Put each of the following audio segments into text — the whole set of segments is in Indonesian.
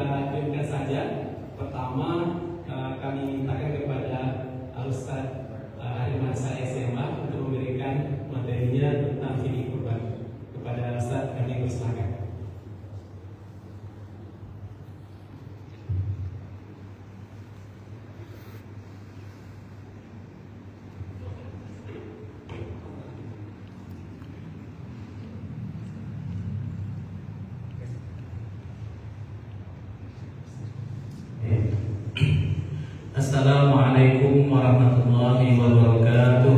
Kita saja. Pertama kami mintakan kepada Ustaz Arimansa SMA untuk memberikan materinya tentang fikih kurban. Kepada Ustaz kami persilakan. Assalamualaikum warahmatullahi wabarakatuh.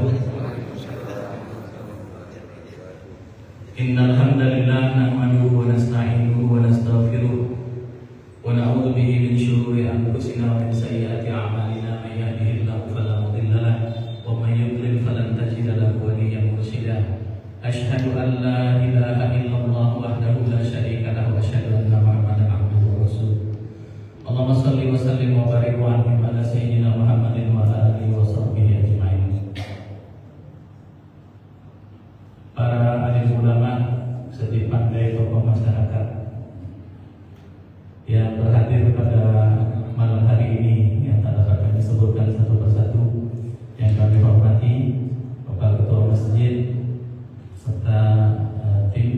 Innal hamdalillah nahmaduhu wa nasta'inuhu wa nastaghfiruh wa na'udzu bihi min shururi anfusina wa min sayyiati a'malina may yahdihillahu fala mudilla lahu wa may yudlil falan tajida lahu waliyyan mursyida. Asyhadu an la ilaha illallah wahdahu la syarika lahu wa asyhadu anna Muhammadan abduhu wa rasuluh. Allahumma shalli wa sallim wa barik wa an'im ala sayyidina Muhammadin wa ala alihi wa sahbihi ajma'in. Para alim ulama sedih pandai tokoh masyarakat yang berhadir pada malam hari ini, yang tak dapat kami sebutkan satu persatu, yang kami hormati Bapak Ketua Masjid serta tim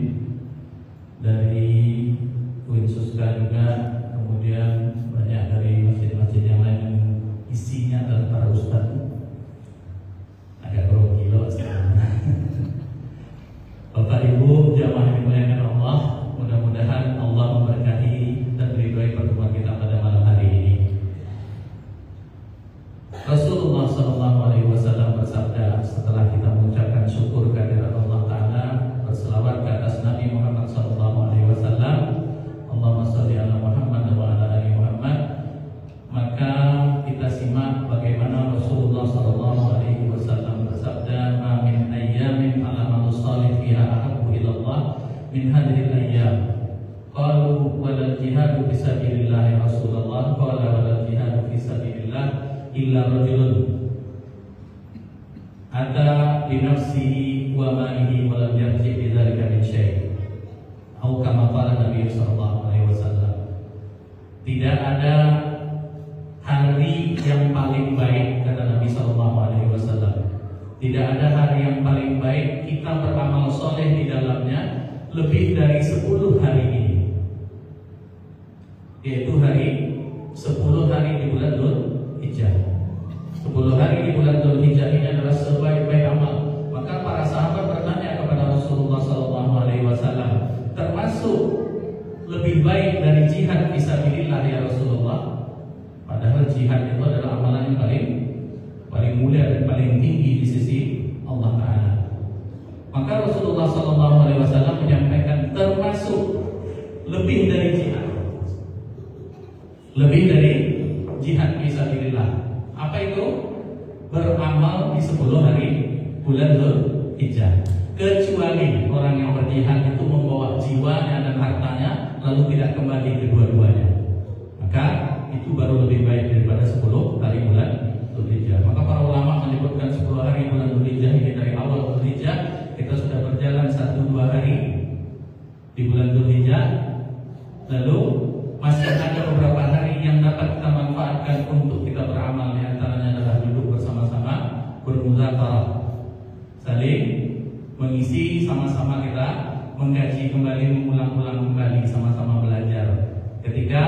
dari Winsuska juga, kemudian banyak dari masjid-masjid yang lain yang isinya adalah para ustaz. Agak grogi loh sekarang. Bapak Ibu jamaah yang dimuliakan Allah, mudah-mudahan Allah memberkahi dan meridhai pertemuan kita pada malam hari ini. Rasulullah SAW bersabda setelah kita mengucapkan syukur kehadirat Allah Ta'ala, berselawat ke atas Nabi Muhammad SAW, Allahumma sholli ala Muhammad wa ala ali Muhammad, maka kita simak bagaimana Rasulullah SAW bersabda, "Ma min ayyamin al-amalu shalih fiha ahabbu ila Allah min hadhil ayyam." Qalu walal jihadu fisabilillah ya Rasulullah, qala walal jihadu fisabilillah illa rajulun ata bi nafsihi wa malihi wa lam yarji bi dzalika min syai'. Atau kama qala Nabi sallallahu alaihi wasallam. Tidak ada hari yang paling baik, kata Nabi sallallahu alaihi wasallam. Tidak ada hari yang paling baik kita beramal soleh di dalamnya lebih dari 10 hari ini, yaitu hari 10 hari di bulan Dzulhijjah. 10 hari di bulan Dzulhijjah ini adalah sebaik-baik amal. Maka para sahabat bertanya kepada Rasulullah SAW, termasuk lebih baik dari jihad fisabilillah ya Rasulullah? Padahal jihad itu adalah amalan yang paling mulia dan paling tinggi di sisi Allah Ta'ala. Maka Rasulullah SAW menyampaikan termasuk lebih dari jihad, lebih dari jihad fisabilillah. Apa itu? Beramal di 10 hari bulan Dzulhijjah. Kecuali orang yang berjihad itu membawa jiwanya dan hartanya lalu tidak kembali kedua-duanya, maka itu baru lebih baik daripada 10 hari bulan Dzulhijjah. Maka para ulama menyebutkan 10 hari bulan Dzulhijjah ini dari awal Dzulhijjah kita sudah berjalan 1-2 hari di bulan Dzulhijjah, lalu masih ada beberapa hari yang dapat kita manfaatkan untuk kita beramal. Di antaranya adalah duduk bersama-sama, bermuzakarah, saling mengisi, sama-sama kita mengkaji kembali, mengulang-ulang kembali, sama-sama belajar. Ketika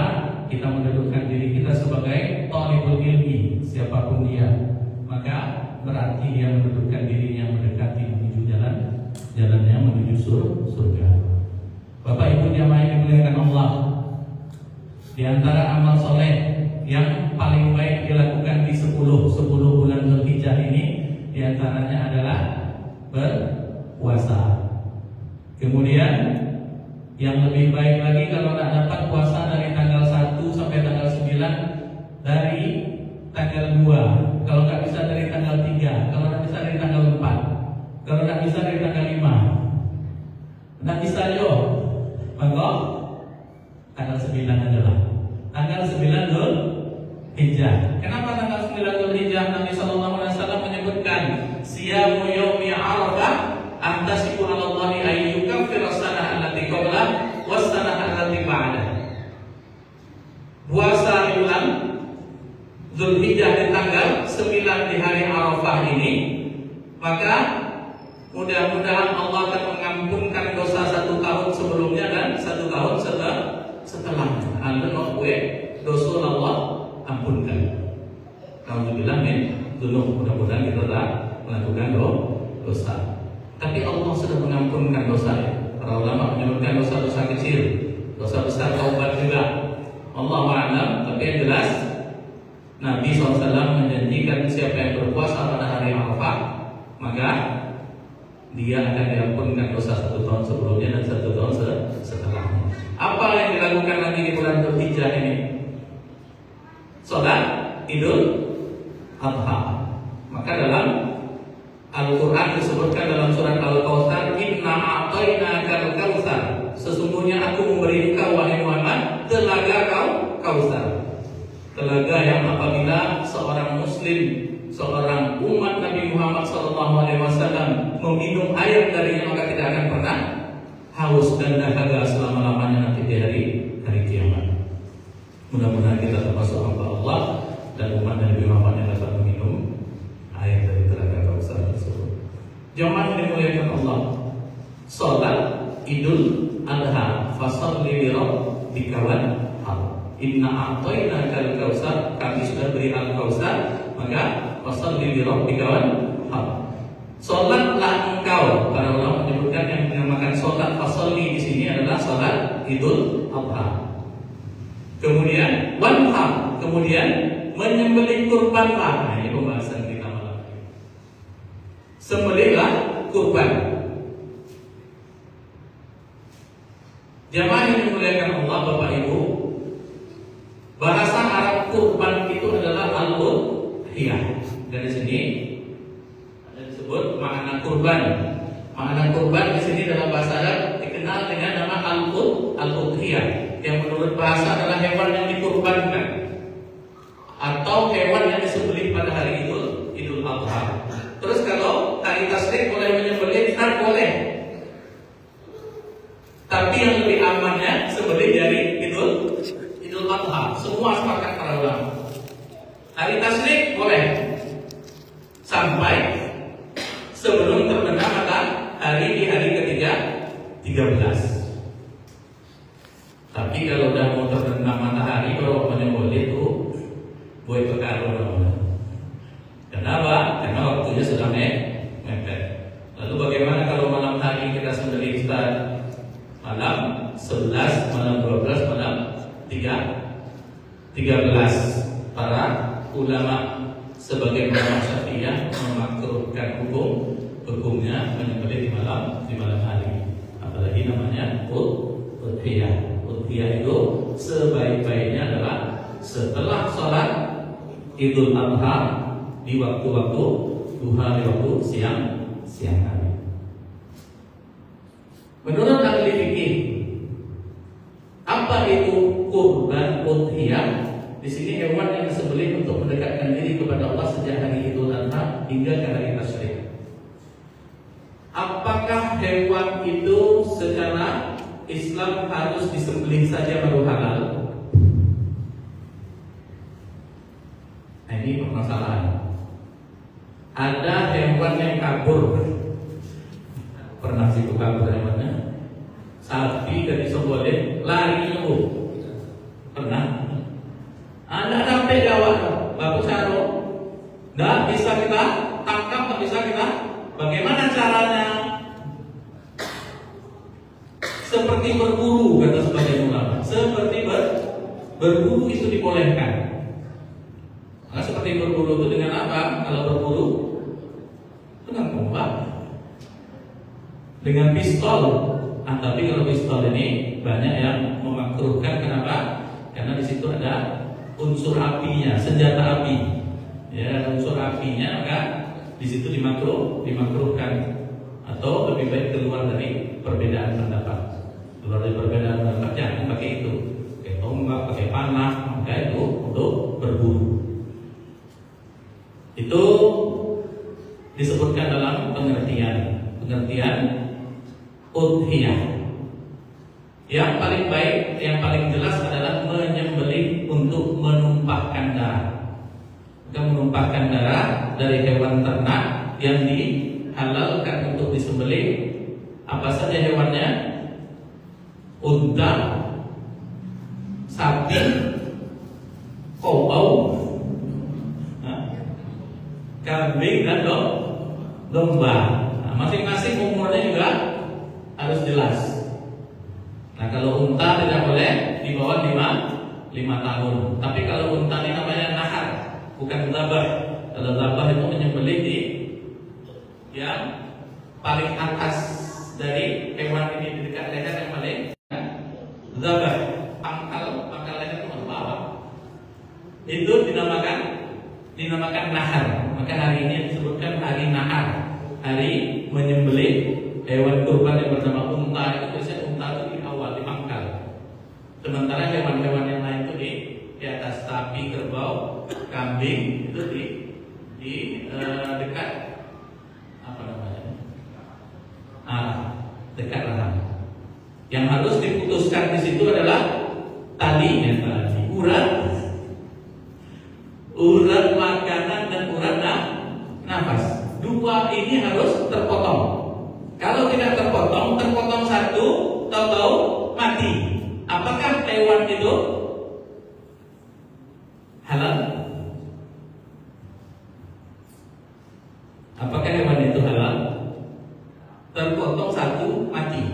kita mendudukkan diri kita sebagai thalibul ilmi, siapapun dia, maka berarti dia mendudukkan dirinya mendekati menuju jalannya menuju surga. Bapak Ibu jamaah yang dimuliakan Allah, di antara amal soleh yang paling baik dilakukan di 10 bulan Dzulhijjah ini, di antaranya adalah berpuasa. Kemudian yang lebih baik lagi kalau tidak dapat puasa dari tanggal 1 sampai tanggal 9, dari tanggal 2, kalau nggak bisa dari tanggal 3, kalau nggak bisa dari tanggal 4, kalau nggak bisa dari tanggal 5, nggak bisa yo, maka tanggal 9 adalah tanggal 9 Dzulhijjah. Kenapa tanggal 9 Dzulhijjah? Nabi sallallahu alaihi wasallam menyebutkan siyamu yaumi Arafah antasibu 'ala Allahi ayyukaffira as-sanah allati qabla was-sanah allati ba'da. puasa di bulan Zulhijjah di tanggal 9 di hari Arafah ini, maka mudah-mudahan Allah akan mengampunkan dosa 1 tahun sebelumnya dan 1 tahun setelahnya. Anda mau dosa Allah ampunkan. Alhamdulillah min dzunub, mudah-mudahan kita tak melakukan dosa. Tapi Allah sudah mengampunkan dosa. Para ulama menyebutkan dosa-dosa kecil, dosa besar taubat juga. Allah a'lam, tapi yang jelas Nabi SAW menjanjikan siapa yang berpuasa pada hari Arafah, maka dia akan diampunkan dosa 1 tahun sebelumnya dan 1 tahun setelahnya. Apa yang dilakukan lagi di bulan Dzulhijjah ini? Salat Idul Adha. Maka dalam Al-Quran disebutkan dalam surat Al-Kautsar, Inna a'tainakal kautsar. Sesungguhnya aku memberi engkau wahai Muhammad telaga Kautsar. Telaga yang apabila seorang muslim, seorang umat Nabi Muhammad SAW meminum air darinya, maka tidak akan pernah haus dan dahaga selama-lamanya nanti di hari kiamat. Mudah-mudahan kita termasuk hamba Allah dan umat Nabi Muhammad yang dapat meminum air dari telaga Kautsar tersebut. Jamaah dimuliakan Allah, salat Idul Adha, fasholli li rabbika wanhar. Inna a'tainakal kautsar, kami sudah beri al-kautsar, maka fasholli li rabbika wanhar. Salatlah engkau. Para ulama menyebutkan yang dinamakan salat fasholli di sini adalah salat Idul Adha. Kemudian wanhar, kemudian menyembelih kurbanlah. Nah, ini pembahasan kita malam ini. Sembelihlah kurban. Jamaah yang dimuliakan Allah, Bapak Ibu, bahasa Arab kurban itu adalah al-udhiyah. Dari sini ada disebut makna kurban. Makna kurban di sini dalam bahasa Arab dikenal dengan nama al-udhiyah, yang menurut bahasa adalah hewan yang dikurbankan atau hewan yang disembelih pada hari Idul Adha. Terus kalau tari tasrik boleh menyembelih, tak boleh. Tapi yang lebih amannya sembelih dari Idul Adha. Semua sepakat para ulama. Hari tasrik boleh sampai sebelum terbenam matahari di hari ketiga 13. Tapi kalau udah mau terbenam matahari baru menyembelih itu buat perkara namanya. Kenapa? Karena waktunya sudah mepet. Lalu bagaimana kalau malam hari kita sembelih Ustaz? Malam 11, malam 12, malam 13. Para ulama sebagai ulama Syafi'iyah memakruhkan hukumnya menyembelih di malam hari. Apalagi namanya udhiyah. Udhiyah itu sebaik-baiknya adalah setelah sholat Idul Adha di waktu-waktu duha, di waktu siang hari. Menurut ahli fikih, apa itu kurban udhiyah? Di sini hewan yang disembelih untuk mendekatkan diri kepada Allah sejak hari Idul Adha hingga ke hari tasyrik. Apakah hewan itu secara Islam harus disembelih saja baru halal? Nah, ini permasalahan. Ada hewan yang kabur. Pernah sih kabur hewannya? Sapi dari disembelih lari nunggu. Pernah? Anda sampai Jawa, Bapak Saro, nggak bisa kita tangkap, nggak bisa kita. Bagaimana caranya? Seperti berburu, kata sebagian ulama. Seperti berburu itu dibolehkan. Nah, seperti berburu itu dengan apa? Kalau berburu dengan tombak, dengan pistol. Tapi kalau pistol ini banyak yang memakruhkan. Kenapa? Karena di situ ada unsur apinya, senjata api. Ya, unsur apinya, maka di situ dimakruhkan. Atau lebih baik keluar dari perbedaan pendapat. Keluar dari perbedaan pendapat, jangan pakai itu. Pakai tombak, pakai panah, maka itu untuk berburu. Itu disebutkan dalam pengertian udhiyah. Yang paling baik, yang paling jelas adalah menyembelih unta. menumpahkan darah dari hewan ternak yang dihalalkan untuk disembelih. Apa saja hewannya? Unta, sapi, kerbau, kambing dan domba. Nah, masing-masing umurnya juga harus jelas. Nah, kalau unta tidak boleh di bawah 5 tahun. Tapi kalau unta ini namanya nahar, bukan zabah. Kalau zabah itu menyembelih di yang paling atas dari hewan ini, di dekat leher yang paling zabah. Pangkal leher itu bawah. Itu dinamakan nahar. Maka hari ini disebutkan hari nahar, hari menyembelih hewan kurban yang bernama unta. Itu biasanya unta itu di awal, di pangkal. Sementara hewan-hewan yang lain itu di atas, sapi, kerbau, kambing itu di dekat apa namanya? Dekat rahang. Yang harus diputuskan di situ adalah tali, urat makanan dan urat nafas. Dua ini harus terpotong. Kalau tidak terpotong satu, tahu-tahu mati. Apakah hewan itu halal? Apakah hewan itu halal? Terpotong satu, mati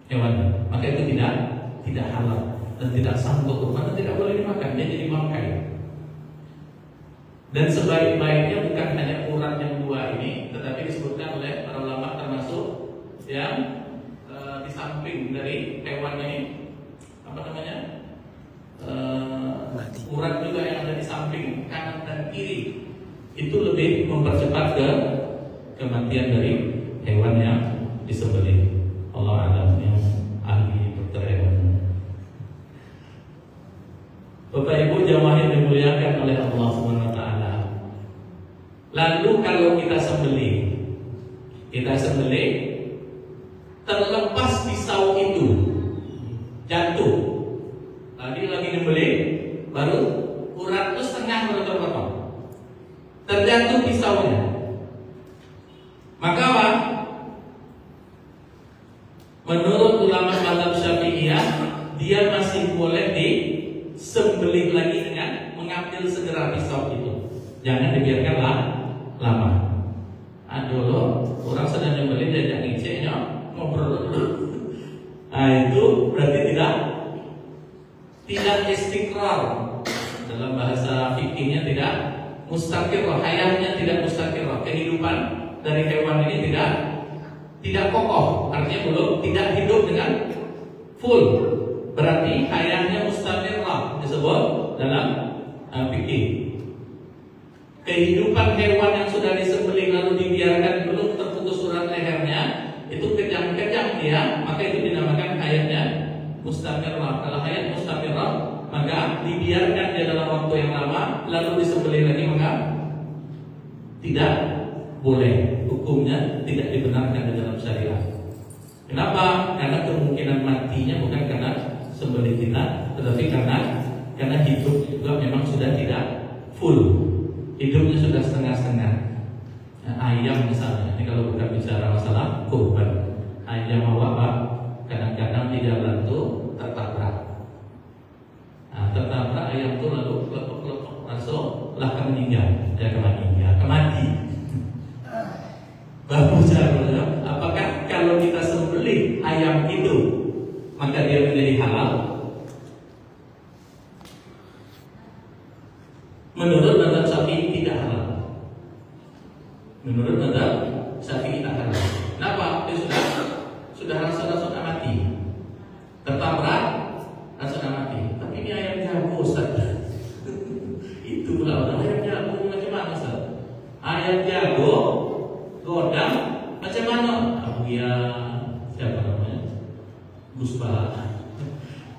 hewan, maka itu tidak halal dan tidak sah untuk kurban dan tidak boleh dimakan. Dia jadi bangkai. Dan sebaik-baiknya bukan hanya urat yang dua ini, tetapi disebutkan oleh para ulama termasuk yang di samping dari hewan ini, apa namanya, urat juga yang ada di samping kanan dan kiri, itu lebih mempercepat kematian dari hewan yang disembelih. Allah a'lam, yang ahli dokter hewan. Bapak Ibu jamaah yang dimuliakan oleh Allah Subhanahu wa taala. Lalu kalau kita sembelih terlepas pisau itu jatuh. Tadi lagi nyembelih, baru urat itu setengah baru terpotong. Terjatuh pisaunya. Maka apa? Menurut ulama mazhab Syafi'iyah, dia masih boleh disembelih lagi dengan mengambil segera pisau itu. Jangan dibiarkan lama. Dulu orang sedang nyembelih diajak ngiceknya ngobrol dulu. Itu berarti tidak istiqrar. Dalam bahasa fikihnya tidak mustaqirrah, hayatnya tidak mustaqirrah. Kehidupan dari hewan ini tidak kokoh, artinya belum tidak hidup dengan full. Berarti hayatnya mustamirrah disebut dalam fikih. Kehidupan hewan yang sudah disembelih lalu dibiarkan belum terputus urat lehernya, itu kejang-kejang dia, maka itu dinamakan hayatnya mustamirrah. Kalau hayat mustamirrah, maka dibiarkan dia dalam waktu yang lama lalu disembelih lagi, maka tidak boleh, hukumnya tidak dibenarkan di dalam syariat. Kenapa? Karena kemungkinan matinya bukan karena sembelih kita, tetapi karena hidup juga memang sudah tidak full, hidupnya sudah setengah-setengah. Ayam misalnya, ini kalau bukan bicara masalah kurban, ayam awak kadang-kadang di jalan tuh tertabrak. Tertabrak ayam tuh lalu kelepek-kelepek masuk lah meninggal, mati. Baru caranya, apakah kalau kita sembelih ayam itu maka dia menjadi halal? Menurut mazhab Syafi'i tidak halal. Menurut mazhab Syafi'i tidak halal. Kenapa? Dia sudah rasa mati, tertabrak, rasa mati. Tapi ini ayam jago, Ustaz. Itulah ayam jago macam mana, Ustaz? Ayam jago godam macam mana? Abuya siapa namanya? Gus Baha.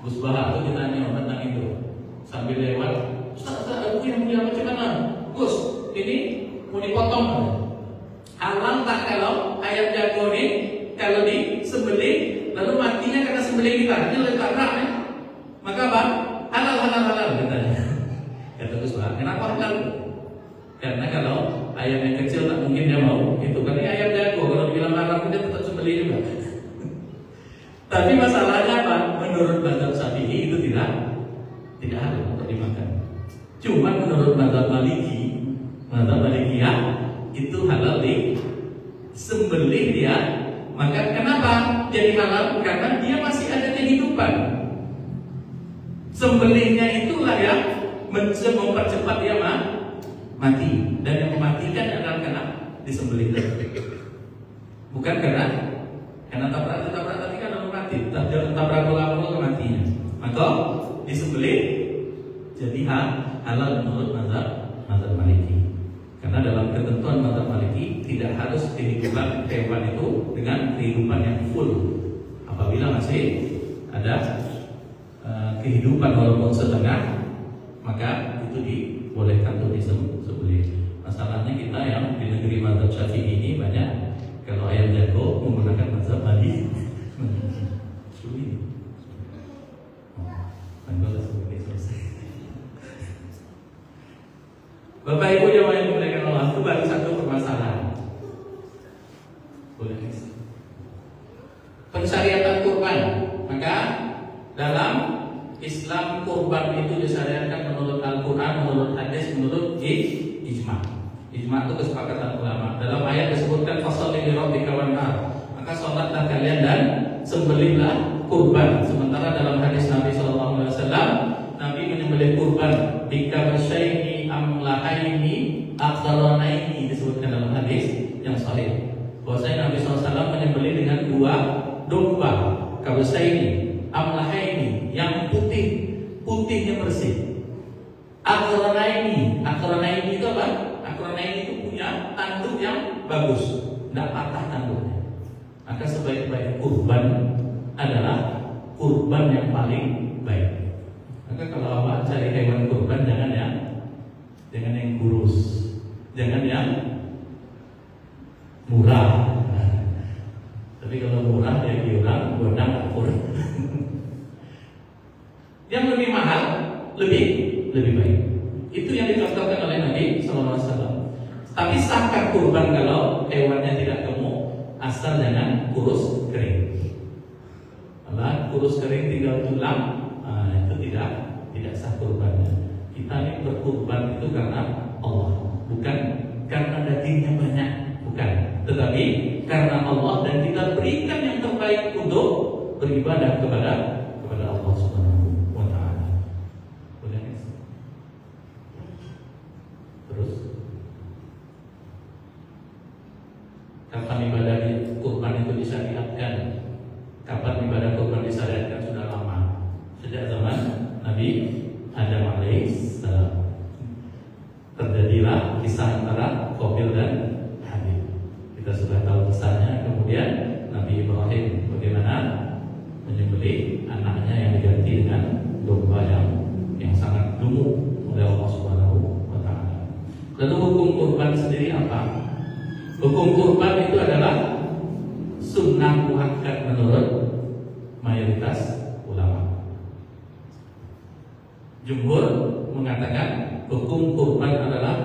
Gus Baha itu ditanya tentang itu sambil lewat, Ustaz, Abuya macam mana? Gus, ini mau dipotong. Halal tak kalau ayam jago ini kalau disembelih lalu matinya karena sembelih kita, ini lebih tabrak ya? Maka apa? Halal katanya. Kata Gus Baha, kenapa halal? Karena kalau ayam yang kecil tak mungkin dia mau itu, karena ini ayam jago, kalau dibilang haram dia tetap sembelih juga. Tapi masalahnya apa? Menurut mazhab Syafi'i itu tidak halal untuk dimakan. Cuma menurut mazhab Malikiyah itu halal di sembelih dia. Maka kenapa jadi halal? Karena dia masih ada kehidupan. Sembelihnya itulah yang mempercepat dia mati. Dan yang mematikan adalah karena disembelih. Bukan karena tabrak tadi kan orang mati. Tabrak bola kematian. Maka disembelih jadi halal menurut mazhab Maliki. Karena dalam ketentuan mazhab Maliki tidak harus kehidupan hewan itu dengan kehidupan yang full. Apabila masih ada kehidupan walaupun setengah, maka itu dibolehkan untuk disembelih. Masalahnya kita yang di negeri mazhab Syafi'i ini banyak kalau ayam jago menggunakan mazhab Maliki. Bapak Ibu yang dimuliakan Allah, itu baru satu permasalahan. Boleh pensyariatan kurban. Maka dalam Islam kurban itu disyariatkan menurut Al-Quran, menurut hadis, menurut ijma. Ijma itu kesepakatan ulama. Dalam ayat disebutkan fasholli li rabbika wanhar. Maka sholatlah kalian dan sembelihlah kurban. Sementara dalam hadis Nabi SAW, Nabi menyembelih kurban bikabsyaini amlahaini aqranaini, disebutkan dalam hadis yang sahih. Bahwasanya Nabi SAW menyembelih dengan dua domba kabsyaini amlahaini, yang putihnya bersih. Aqranaini itu apa? Aqranaini itu punya tanduk yang bagus, tidak patah tanduknya. Maka sebaik-baik kurban adalah kurban yang paling baik. Maka kalau awak cari hewan kurban, jangan yang kurus, jangan yang murah. Tapi kalau murah ya diorang godang akur. Yang lebih mahal lebih baik. Itu yang dicontohkan oleh Nabi SAW. Tapi sahkah kurban kalau hewannya tidak gemuk, asal jangan kurus kering. Kalau kurus kering tinggal tulang, itu tidak sah kurbannya. Kita ini berkurban itu karena Allah, bukan karena dagingnya banyak, bukan. Tetapi karena Allah, dan kita berikan yang terbaik untuk beribadah kepada Allah Subhanahu wa Ta'ala. Boleh? Terus kapan ibadah kurban itu disyariatkan? Kapan ibadah kurban disyariatkan? Sudah lama, sejak zaman Nabi Adam alaihissalam. Terjadilah kisah antara Qabil dan Habil. Kita sudah tahu kisahnya. Kemudian Nabi Ibrahim bagaimana menyembelih anaknya yang diganti dengan domba yang sangat gemuk oleh Allah Subhanahu wa Ta'ala. Lalu hukum kurban sendiri apa? Hukum kurban itu adalah sunnah muakkad menurut mayoritas ulama. Jumhur mengatakan hukum kurban adalah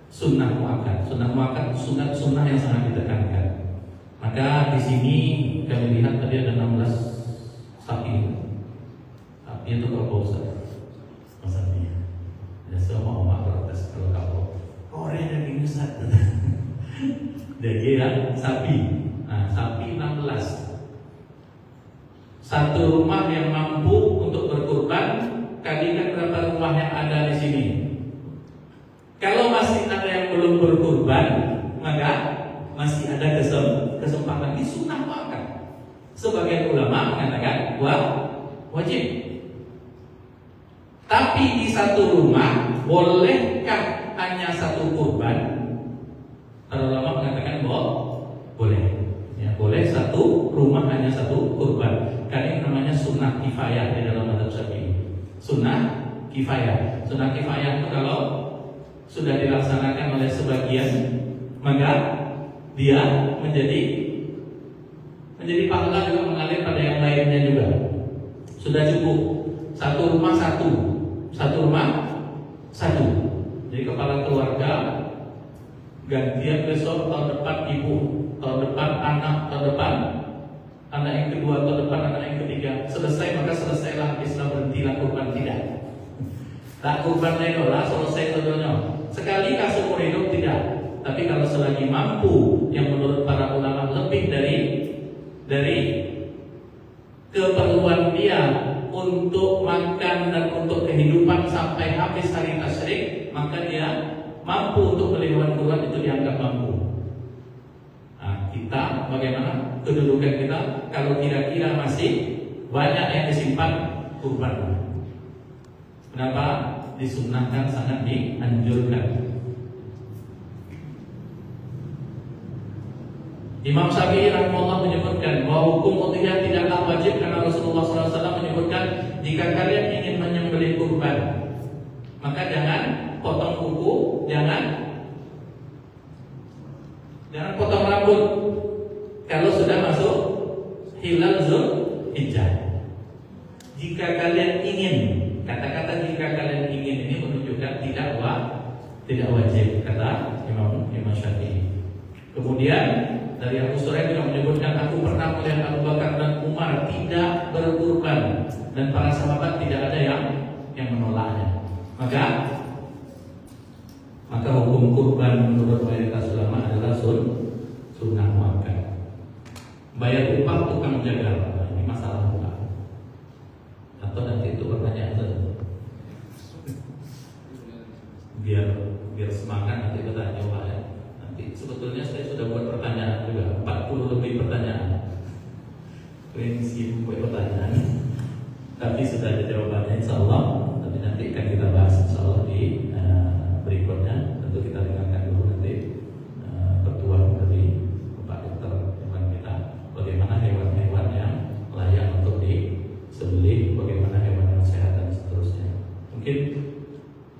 sunnah muakkad. Sunnah muakkad, sunnah yang sangat ditekankan. Maka di sini kami lihat tadi ada 16 sapi. Sapi itu berapa Ustaz? Maksudnya ada semua umat protes kalau kapal Korea daging Ustaz. Jadi sapi. Nah, sapi 16. Satu rumah yang mampu untuk berkurban, kalikan berapa rumah yang ada di sini. Kalau masih ada yang belum berkurban, maka masih ada kesempatan. Ini sunnah muakkad. Sebagian ulama mengatakan wajib. Tapi di satu rumah bolehkah hanya satu kurban? Para ulama mengatakan boleh. Ya, boleh satu rumah hanya satu kurban. Karena ini namanya sunnah kifayah di dalam mazhab Syafi'i. Sunnah kifayah. Sunnah kifayah itu kalau sudah dilaksanakan oleh sebagian, maka dia menjadi pahala juga mengalir pada yang lainnya juga. Sudah cukup satu rumah satu rumah satu. Jadi kepala keluarga gantian besok, tahun depan ibu, tahun depan anak, tahun depan anak yang kedua, tahun depan anak yang ketiga. Selesai maka selesailah Islam, berhentilah kurban. Tidak. Tak kurban lah, selesai sedunia. Sekali kasus umur hidup tidak. Tapi kalau selagi mampu, yang menurut para ulama lebih dari keperluan dia untuk makan dan untuk kehidupan sampai habis hari tasyrik, maka dia mampu untuk beli hewan kurban, itu dianggap mampu. Nah, kita bagaimana kedudukan kita kalau kira-kira masih banyak yang disimpan kurban? Kenapa disunnahkan, sangat dianjurkan? Imam Syafi'i rahimahullah menyebutkan bahwa hukum udhiyah tidaklah wajib karena Rasulullah SAW menyebutkan jika kalian ingin menyembelih kurban maka jangan potong kuku, jangan potong rambut kalau sudah masuk hilal Zulhijjah. Jika kalian ingin, kata-kata jika kalian ingin ini menunjukkan tidak wajib, kata Imam Syafi'i. Kemudian dari Abu Suraim juga menyebutkan, aku pernah melihat Abu Bakar dan Umar tidak berkurban dan para sahabat tidak ada yang menolaknya. Maka hukum kurban menurut mayoritas ulama adalah sunnah muakkad. Bayar upah tukang jaga, ini masalah bukan? Atau nanti itu pertanyaan biar semangat nanti bertanya Pak ya. Sebetulnya saya sudah buat pertanyaan juga, 40 lebih pertanyaan. Prinsip buat pertanyaan, tapi sudah ada jawabannya insya Allah. Tapi nanti akan kita bahas insya Allah di berikutnya. Tentu kita dengarkan dulu nanti petuah dari Pak Dokter teman kita, bagaimana hewan-hewan yang layak untuk disembelih, bagaimana hewan yang sehat dan seterusnya. Mungkin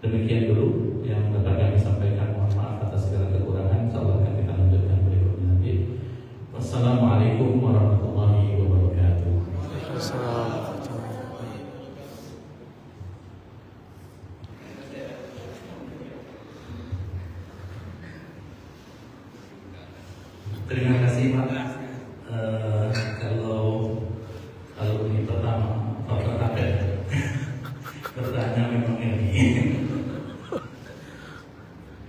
demikian dulu yang dapat kami sampaikan. Mohon maaf atas segala kekurangan. Insyaallah akan kita lanjutkan berikutnya nanti. Wassalamualaikum warahmatullahi wabarakatuh. Terima kasih Pak. Kalau ini pertama bertanya memang ini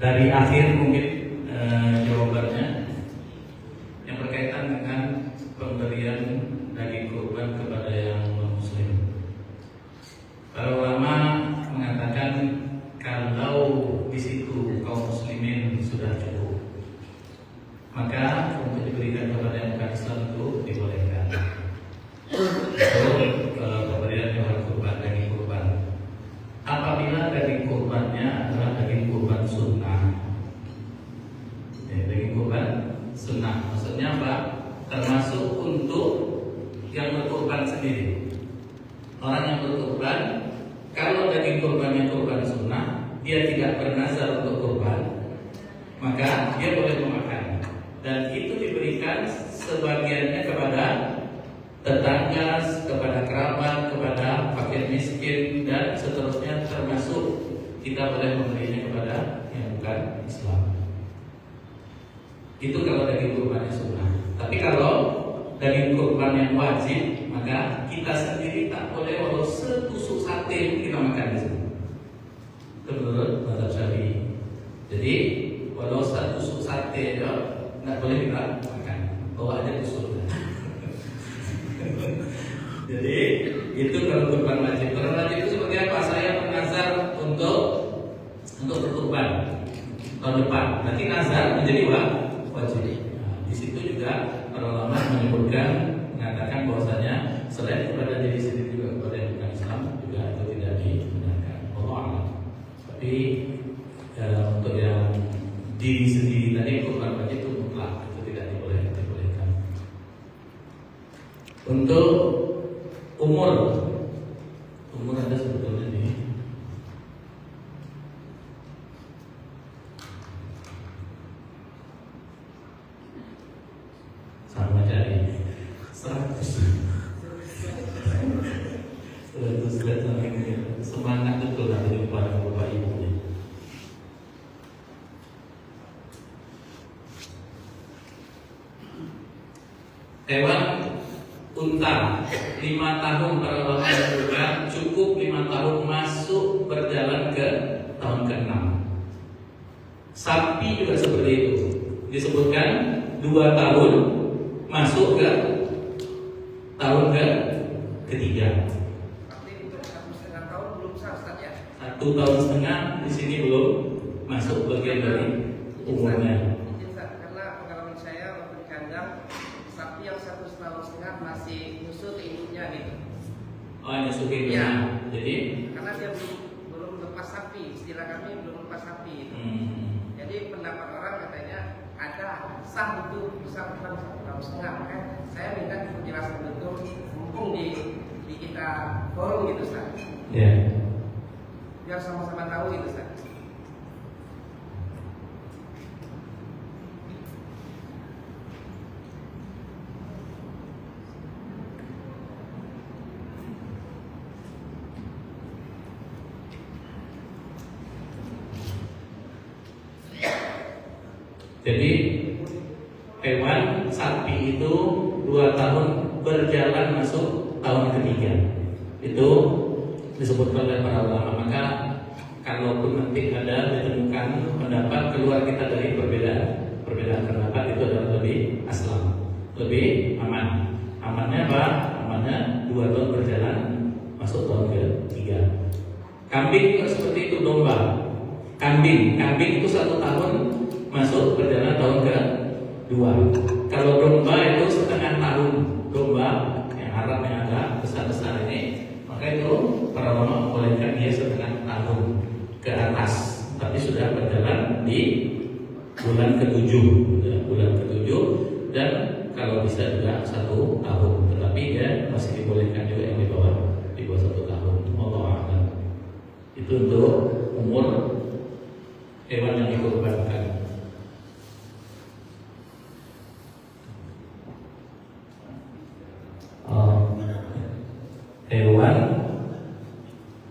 dari akhir mungkin jawabannya yang berkaitan dengan pemberian daging kurban kepada yang non-muslim. Para ulama mengatakan kalau di situ kaum muslimin sudah cukup, maka untuk diberikan kepada yang bukan Islam itu dibolehkan. Pemberian hewan kurban, daging kurban. Apabila daging kurbannya adalah daging kurban sunnah, daging kurban sunnah, maksudnya apa? Termasuk untuk yang berkurban sendiri. Orang yang berkurban, kalau daging kurbannya kurban sunnah, dia tidak bernazar untuk kurban, maka dia boleh memakan. Dan itu diberikan sebagiannya kepada tetangga, kepada kerabat, kepada fakir miskin dan seterusnya, termasuk kita boleh memberinya kepada yang bukan Islam. Itu kalau daging kurbannya sunnah. Tapi kalau daging kurban yang wajib, maka kita sendiri tak boleh walau setusuk sate kita makan di sini. Itu menurut mazhab Syafi'i. Jadi walau setusuk sate aja nggak boleh kita makan, bawa aja ke surga. Jadi itu kalau kurban wajib. Kurban wajib itu seperti apa? Saya bernazar untuk berkurban tahun depan. Nanti nazar menjadi wajib. Nah, di situ juga para ulama mengatakan bahwasanya selain kepada diri sendiri juga kepada yang bukan Islam juga itu tidak dibenarkan. Allah a'lam. Tapi untuk yang diri sendiri tadi kurban wajib itu mutlak, itu tidak dibolehkan. Untuk umur ada sebetulnya nih. Sama cari 100 semangat betul nanti kepada bapak ibu. unta 5 tahun para ulama menyebutkan cukup 5 tahun masuk berjalan ke tahun ke-6. Sapi juga seperti itu, disebutkan 2 tahun masuk ke tahun ketiga. Berarti untuk 1,5 tahun belum sah Ustaz ya? 1 tahun setengah di sini belum masuk bagian dari umurnya. Karena pengalaman saya waktu di kandang, sapi yang 1,5 tahun masih nyusu ke induknya gitu. Oh, nyusu ke induknya. Ya. Jadi karena dia belum lepas sapi, istilah kami belum lepas sapi gitu. Jadi pendapat orang katanya ada sah itu bisa bertahan 1,5 tahun. Maka saya minta penjelasan betul mumpung di kita forum gitu Ustaz. ya. Biar sama-sama tahu gitu Ustaz. Jadi hewan sapi itu 2 tahun berjalan masuk tahun ketiga. Itu disebutkan oleh para ulama. Maka kalaupun nanti ada ditemukan pendapat keluar kita dari perbedaan pendapat, itu adalah lebih aslam, lebih aman. Amannya apa? Amannya 2 tahun berjalan masuk tahun ketiga. Kambing juga seperti itu, domba. Kambing itu 1 tahun masuk berjalan tahun ke-2. Kalau domba itu setengah tahun. Domba yang Arab yang agak besar-besar ini, maka itu para ulama membolehkan dia setengah tahun ke atas, tapi sudah berjalan di bulan ke-7, dan kalau bisa juga 1 tahun. Tetapi dia masih dibolehkan juga yang di bawah 1 tahun. Allah a'lam. Itu untuk umur hewan yang dikurbankan.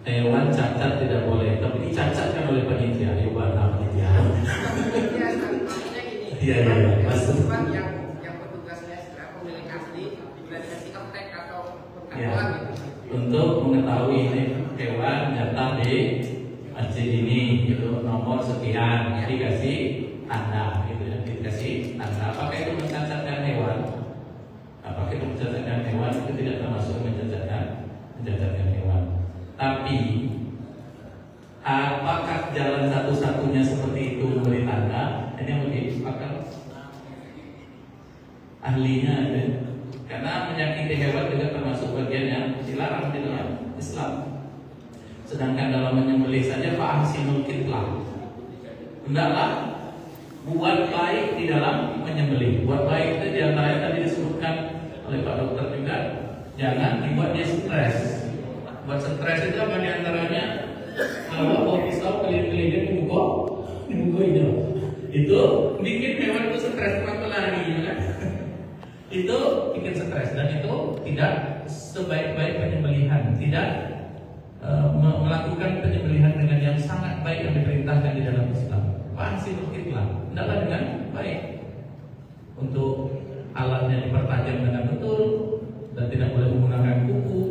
Hewan cacat tidak boleh, tapi dicacatkan oleh panitia. Hewan panitia. Iya, maksudnya gini. Iya. Hewan yang petugasnya pemilik asli sudah dikasih kontak atau pengakuan gitu. Untuk mengetahui ini hewan jatah di masjid ini, itu nomor sekian, dikasih tanda, gitu ya, dikasih tanda. Apakah itu mencacatkan hewan? Apakah itu mencacatkan hewan? Itu tidak termasuk mencacatkan hewan. Tapi apakah jalan satu-satunya seperti itu memberi tanda? Ini yang lebih pakar ahlinya ada. Karena menyakiti hewan juga termasuk bagian yang dilarang di dalam Islam. Sedangkan dalam menyembelih saja fa'ahsinul qitlah, hendaklah buat baik di dalam menyembelih. Buat baik itu diantaranya tadi disebutkan oleh Pak Dokter juga, jangan dibuat dia stres. Buat stres itu apa diantaranya? Kalau bawa pisau keliling-kelilingnya di buku itu bikin hewan itu stres, waktu lari, kan? Itu bikin stres, dan itu tidak sebaik-baik penyembelihan. Tidak melakukan penyembelihan dengan yang sangat baik yang diperintahkan di dalam Islam. Fa'ahsinul qitlah, hendaklah dengan baik. Untuk alatnya dipertajam dengan betul, dan tidak boleh menggunakan kuku,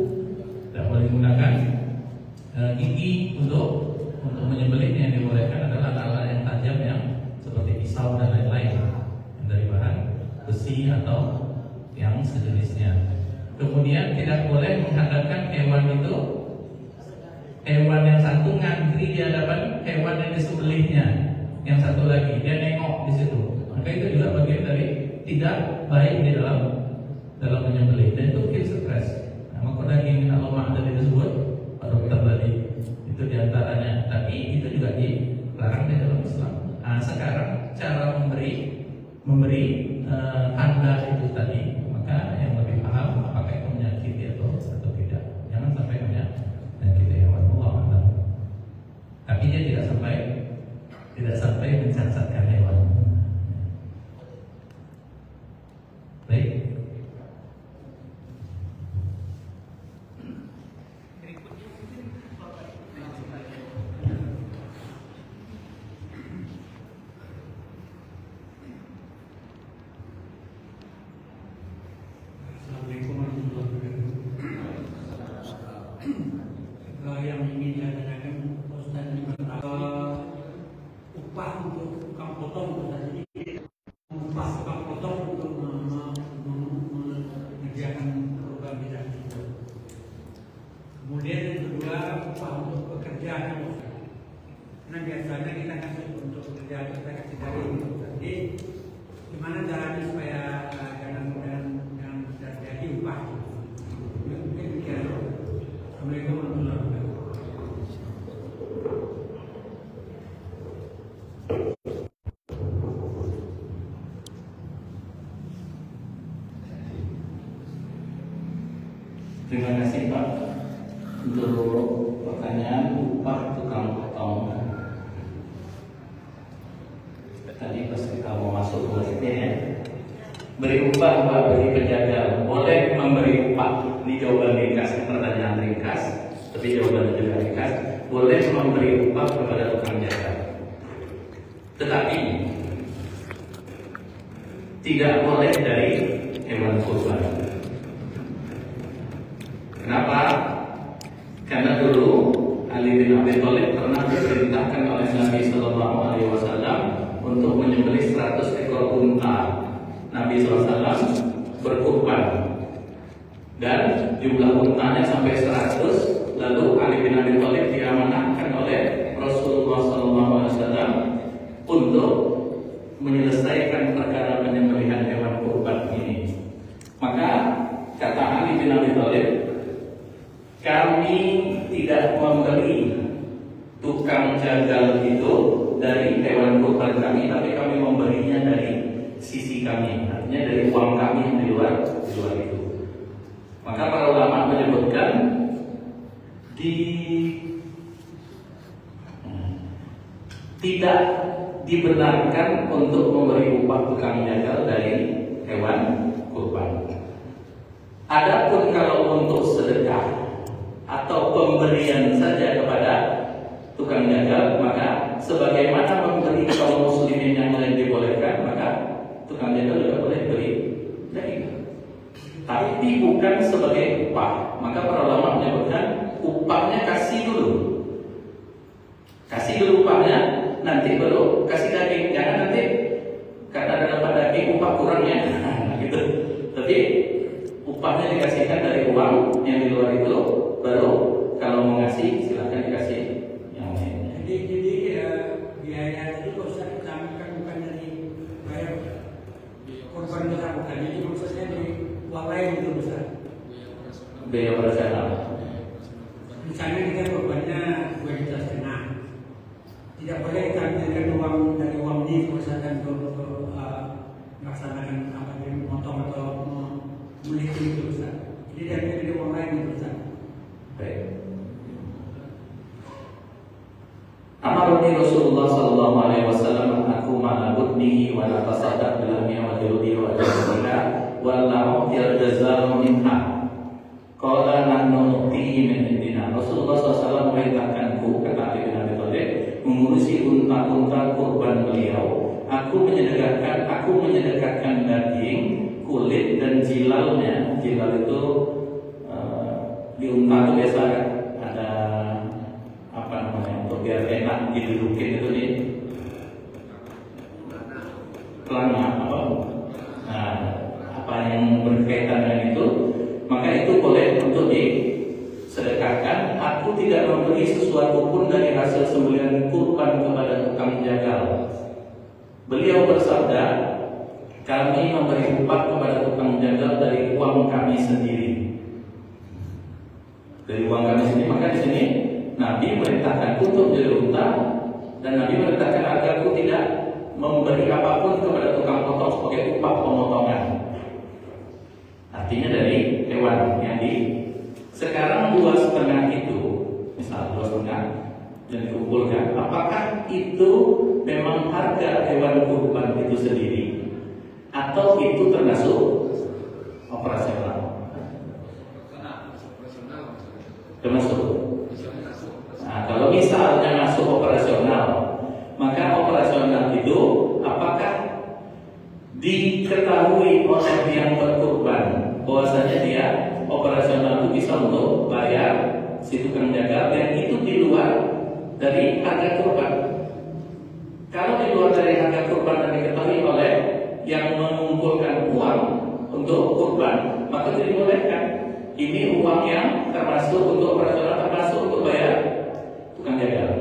tidak boleh menggunakan gigi untuk menyembelihnya. Yang dibolehkan adalah alat yang tajam yang seperti pisau dan lain-lain, yang dari bahan besi atau yang sejenisnya. Kemudian tidak boleh menghadapkan hewan itu, hewan yang satu ngantri di hadapan hewan yang disembelihnya, yang satu lagi dia nengok di situ. Maka itu juga bagian dari tidak baik di dalam menyembelih, dan itu bikin stres. Nah, maka daging al-lemak tadi disebut Pak Dokter tadi, itu diantaranya. Tapi itu juga dilarang di dalam Islam. Nah, sekarang cara memberi tanda itu tadi, maka yang lebih paham apakah itu menyakiti atau tidak. Jangan sampai menyakiti hewan, Allah a'lam. Tapi dia tidak sampai mencacatkan hewan. Baik. Assalamualaikum warahmatullahi yang ingin saya tanyakan Ustaz ini upah untuk tukang potong Ustaz, ini upah tukang potong untuk mengerjakan program bidang itu. Kemudian yang kedua, upah untuk pekerja kan Ustaz. Karena biasanya kita kasih untuk pekerja kita kasih dari itu. Jadi gimana caranya supaya jangan terjadi upah? Mungkin kira. Assalamualaikum warahmatullahi wabarakatuh. Terima kasih Pak untuk pertanyaan upah tukang potong. Tadi pas kita mau masuk muridnya ya, beri upah Pak bagi penjaga, boleh memberi upah. Ini jawaban ringkas, pertanyaan ringkas, tapi jawabannya juga ringkas. Boleh memberi upah kepada tukang jaga, tetapi tidak boleh dari hewan kurban. Kenapa? Karena dulu Ali bin Abi Thalib pernah diperintahkan oleh Nabi Sallallahu Alaihi Wasallam untuk menyembelih 100 ekor unta. Nabi SAW berkurban dan jumlah untanya sampai 100. Lalu Ali bin Abi Thalib diamanahkan oleh Rasulullah SAW untuk menyelesaikan perkara penyembelihan hewan kurban ini. Maka kata Ali bin Abi Thalib, kami tidak membeli tukang jagal itu dari hewan kurban kami, tapi kami memberinya dari sisi kami, artinya dari uang kami yang di luar itu. Maka para ulama menyebutkan tidak dibenarkan untuk memberi upah tukang jagal dari hewan kurban. Adapun kalau untuk sedekah atau pemberian saja kepada tukang jagal, maka sebagaimana memberi kaum muslimin yang lain dibolehkan, maka tukang jagal juga boleh beri daging, tapi bukan sebagai upah. Maka para ulama menyebutkan upahnya kasih dulu upahnya, nanti baru kasih daging. Jangan nanti karena dapat daging upah kurangnya, gitu. Tapi upahnya dikasihkan dari uang yang di luar itu, baru kalau mau ngasih silakan dikasih yang lain. Jadi biaya itu Ustaz kami kan bukan dari bayar korban besar, bukan. Jadi maksudnya di uang lain itu Ustaz. Biaya operasional. Misalnya kita korbannya 2,5 juta, tidak boleh kita ambilkan uang dari uang ini misalkan untuk melaksanakan apa yang memotong atau memiliki itu Ustaz. Jadi dari uang lain itu Ustaz. Baik. Amarni Rasulullah sallallahu alaihi wasallam aku ma'abudnihi wa la tasaddaq bilahmiya wa jirudi wa jazalika wa la'u'til jazal minha. Qala nahnu nu'tihi min indina. Rasulullah SAW memerintahkanku, kata Ali bin Abi Thalib, mengurusi unta-unta kurban beliau. Aku menyedekatkan daging, kulit dan jilalnya. Jilal itu di unta itu biasa ada apa namanya, untuk biar enak didudukin itu nih pelana apa, nah, apa yang berkaitan dengan itu, maka itu boleh untuk disedekahkan. Aku tidak memberi sesuatu pun dari hasil sembelihan kurban kepada tukang jagal. Beliau bersabda, kami memberi upah kepada tukang jagal dari uang kami sendiri. Dari uang kami sendiri. Maka di sini Nabi merintahkanku untuk menjadi unta, dan Nabi merintahkan agar aku tidak memberi apapun kepada tukang potong sebagai upah pemotongan. Artinya dari hewan yang di sekarang 2,5 itu, misal 2,5 yang dikumpulkan, apakah itu memang harga hewan kurban itu sendiri atau itu termasuk operasional? Termasuk. Nah, kalau misalnya masuk operasional, maka operasional itu apakah diketahui oleh yang berkurban bahwasanya dia operasional itu bisa untuk bayar si tukang jagal, dan itu di luar dari harga kurban. Kalau di luar dari harga kurban dan diketahui oleh yang mengumpulkan uang untuk kurban, maka itu dibolehkan. Ini uang yang termasuk untuk operasional, termasuk untuk bayar tukang jagal.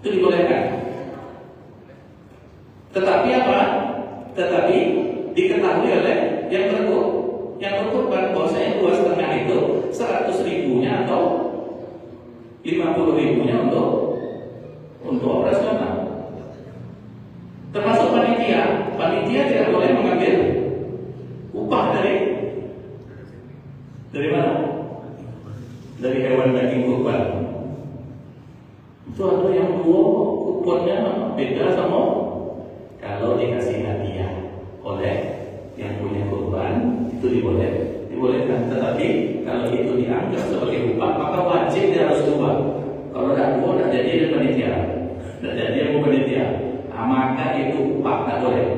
Itu dibolehkan. Tetapi apa? Tetapi diketahui oleh yang berkurban bahwasanya 2,5 itu 100.000-nya atau 50.000-nya untuk operasional. Termasuk panitia tidak boleh mengambil upah dari mana? Dari hewan daging kurban. Itu ada yang kuponnya beda sama kalau dikasih hadiah oleh yang punya kurban, itu dibolehkan. Tetapi kalau itu dianggap sebagai upah, maka wajib dia harus ubah. Kalau tidak ubah, tidak jadi dia panitia, tidak jadi dia panitia. Maka itu upah, tidak boleh.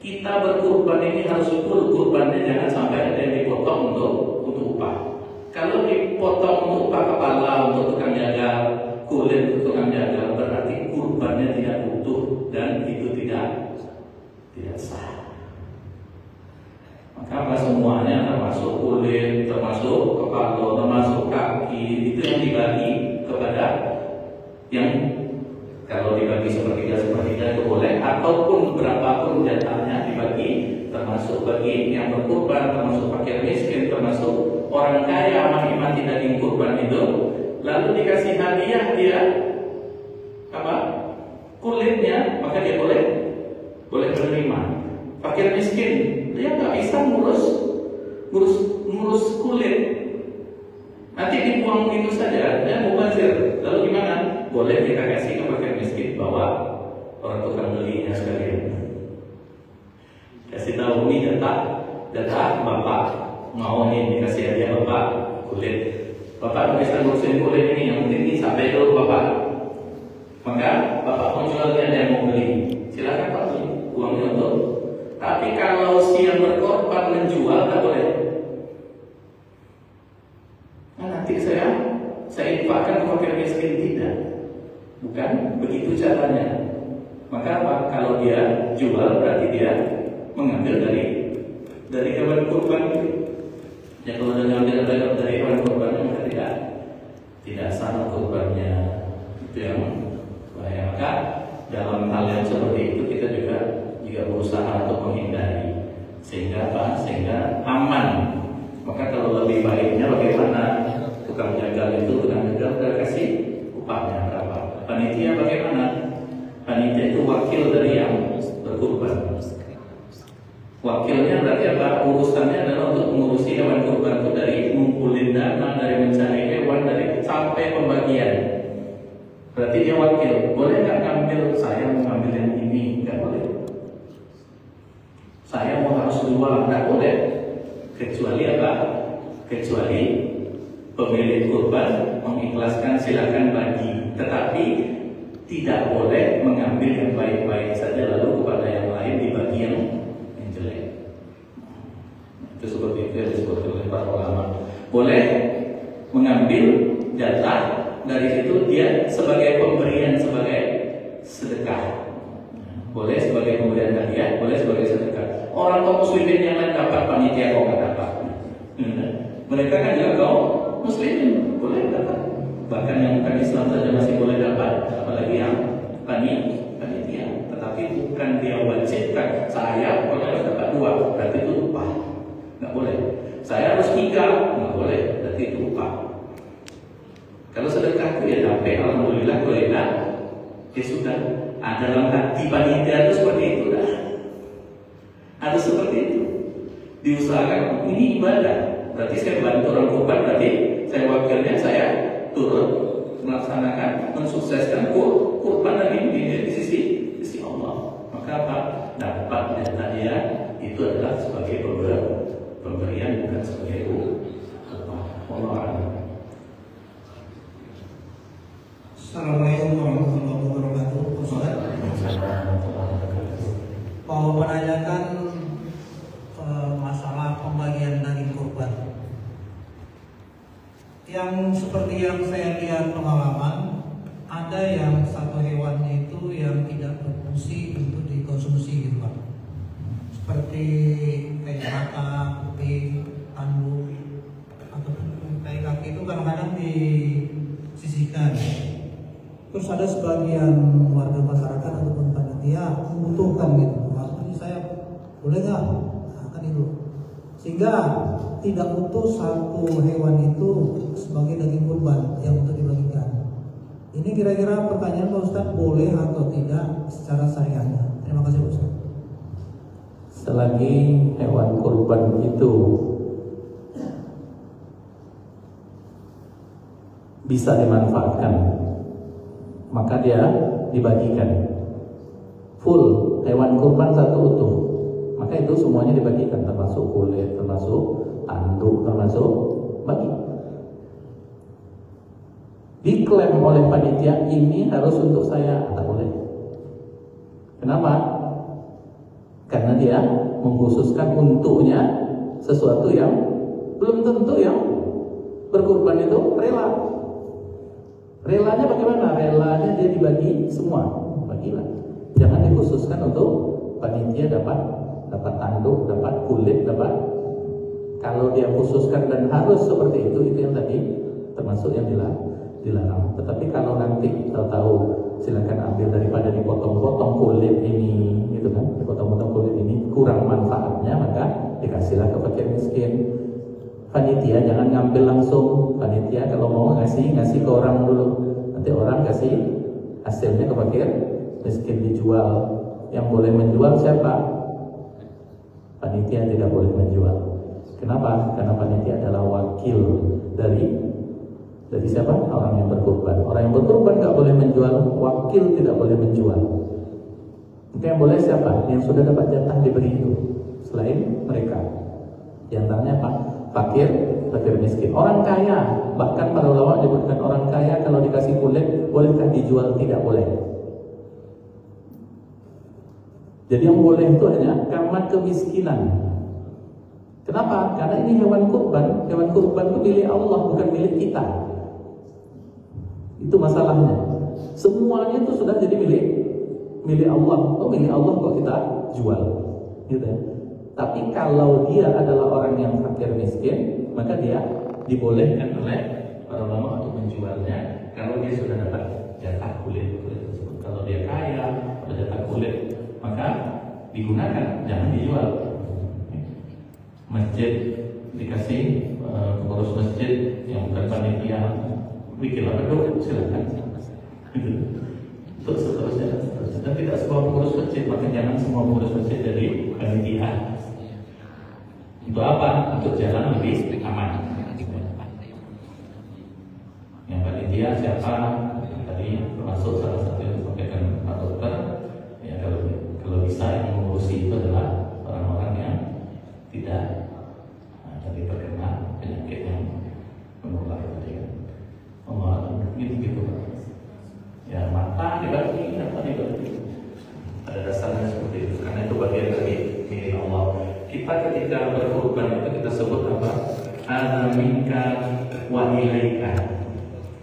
Kita berkurban ini harus full kurbannya, jangan sampai ada yang dipotong untuk upah. Kalau dipotong untuk upah kepala, untuk tukang jagal, kulit untuk tukang jagal, berarti kurbannya tidak utuh dan itu tidak sah. Maka semuanya termasuk kulit, termasuk kepala, termasuk kaki, itu yang dibagi kepada yang kalau dibagi sepertiga itu boleh, ataupun berapapun jatahnya dibagi, termasuk bagi yang berkurban, termasuk fakir miskin, termasuk orang kaya menikmati daging kurban itu, lalu dikasih hadiah dia apa? Kulitnya, maka dia boleh menerima. Fakir miskin, dia nggak bisa ngurus kulit, nanti dibuang itu saja, dia mubazir. Lalu gimana? Boleh kita kasih ke fakir miskin, bawa orang tukang belinya sekalian. Kasih tahu ini data bapak, mau nih dikasih hadiah bapak kulit. Bapak bisa ngurusin kulit ini, yang penting ini sampai dulu bapak. Maka bapak mau jual, dia ada yang mau beli, silakan pak beli, uangnya untuk. Tapi kalau si yang berkorban menjual, tak boleh. Nah, nanti saya infakkan ke fakir miskin, tidak. Bukan begitu caranya. Maka kalau dia jual, berarti dia mengambil dari hewan kurban. Ya kalau dia mengambil dari hewan kurban, maka tidak sah kurbannya. Itu yang bahaya. Maka dalam hal yang seperti itu kita juga berusaha untuk menghindari sehingga aman. Maka kalau lebih baiknya bagaimana? Tukang jagal kasih upahnya berapa? Panitia bagaimana? Panitia itu wakil dari yang berkurban. Wakilnya berarti apa? Urusannya adalah untuk mengurusi hewan kurban itu dari ngumpulin dana, dari mencari hewan, dari sampai pembagian. Berarti dia wakil. Boleh nggak ngambil? Saya mau ngambil yang ini, nggak boleh. Saya mau harus jual, nggak boleh. Kecuali apa? Kecuali pemilik kurban mengikhlaskan, silakan bagi. Tetapi tidak boleh mengambil yang baik-baik saja lalu kepada yang lain dibagi yang jelek. Itu seperti itu yang disebut oleh para ulama. Boleh mengambil jatah dari situ dia sebagai pemberian, sebagai sedekah. Boleh sebagai pemberian hadiah, boleh sebagai sedekah. Orang kaum muslimin yang lain dapat, panitia kok nggak dapat. Mereka kan juga kaum muslimin boleh dapat. Bahkan yang bukan Islam saja masih boleh dapat, apalagi yang panitia. Tetapi bukan dia wajibkan. Saya pokoknya harus dapat 2, berarti itu upah. Nggak boleh. Saya harus 3, nggak boleh, berarti itu upah. Kalau sedekah itu ya dapat, alhamdulillah, kalau tidak, ya sudah. Dalam hati panitia itu seperti itu dah. Harus seperti itu. Diusahakan ini ibadah. Berarti saya bantu orang kurban, berarti saya wakilnya, saya turut melaksanakan, mensukseskan kurban lagi di sisi Allah. Maka apa? Dapat data dia itu adalah sebagai pemberian, bukan sebagai upah. Allah. Assalamualaikum warahmatullahi wabarakatuh. Ustaz, mau menanyakan masalah pembagian daging kurban. Yang lihat pengalaman, ada yang satu hewannya itu yang tidak berfungsi untuk dikonsumsi gitu Pak. Seperti kayak mata, kuping, tanduk, ataupun kayak kaki itu kadang-kadang disisihkan. Terus ada sebagian warga masyarakat ataupun panitia membutuhkan gitu. Maksudnya saya boleh nggak? Nah, kan itu. Sehingga tidak utuh satu hewan itu sebagai daging kurban yang untuk dibagikan. Ini kira-kira pertanyaan Pak Ustadz, boleh atau tidak secara syariahnya? Terima kasih Pak Ustadz. Selagi hewan kurban itu bisa dimanfaatkan, maka dia dibagikan full. Hewan kurban satu utuh, maka itu semuanya dibagikan, termasuk kulit, termasuk tanduk, termasuk bagi. Diklaim oleh panitia ini harus untuk saya, tak boleh. Kenapa? Karena dia mengkhususkan untuknya sesuatu yang belum tentu yang berkurban itu rela. Relanya bagaimana? Relanya dia dibagi semua, bagilah. Jangan dikhususkan untuk panitia dapat tanduk, dapat kulit, dapat. Kalau dia khususkan dan harus seperti itu yang tadi termasuk yang dilarang. Tetapi kalau nanti tahu silakan ambil daripada dipotong-potong kulit ini, gitu kan? Dipotong-potong kulit ini kurang manfaatnya, maka dikasihlah ke fakir miskin. Panitia jangan ngambil langsung. Panitia kalau mau ngasih ke orang dulu. Nanti orang kasih hasilnya ke fakir miskin, dijual. Yang boleh menjual siapa? Panitia tidak boleh menjual. Kenapa? Karena panitia adalah wakil dari siapa? Orang yang berkurban. Orang yang berkurban nggak boleh menjual, wakil tidak boleh menjual. Maka yang boleh siapa? Yang sudah dapat jatah diberi itu. Selain mereka, jantannya apa? Fakir miskin. Orang kaya, bahkan para ulama menyebutkan orang kaya kalau dikasih kulit bolehkah dijual? Tidak boleh. Jadi yang boleh itu hanya karena kemiskinan. Kenapa? Karena ini hewan kurban. Hewan kurban itu milik Allah, bukan milik kita. Itu masalahnya. Semuanya itu sudah jadi milik Allah. Oh, milik Allah kok kita jual, gitu ya. Tapi kalau dia adalah orang yang fakir miskin, maka dia dibolehkan oleh para ulama untuk menjualnya kalau dia sudah dapat jatah kulit tersebut. Kalau dia kaya, dapat jatah kulit, maka digunakan, jangan dijual. Masjid dikasih pengurus masjid yang bukan panitia, bikinlah beduk, silakan. Untuk seterusnya. Dan tidak semua pengurus masjid, maka jangan semua pengurus masjid jadi panitia. Untuk apa? Untuk jalan lebih aman. Yang panitia siapa? Tadi termasuk salah satu yang disampaikan Pak Dokter. Ya, kalau bisa yang mengurusi itu adalah orang-orang yang tidak tadi terkena penyakit yang menular tadi kan. Gitu. Ya, mata dibagi, apa dibagi. Ada dasarnya seperti itu. Karena itu bagian dari milik Allah. Kita ketika berkorban itu kita sebut apa? Ana minka wa ilaika.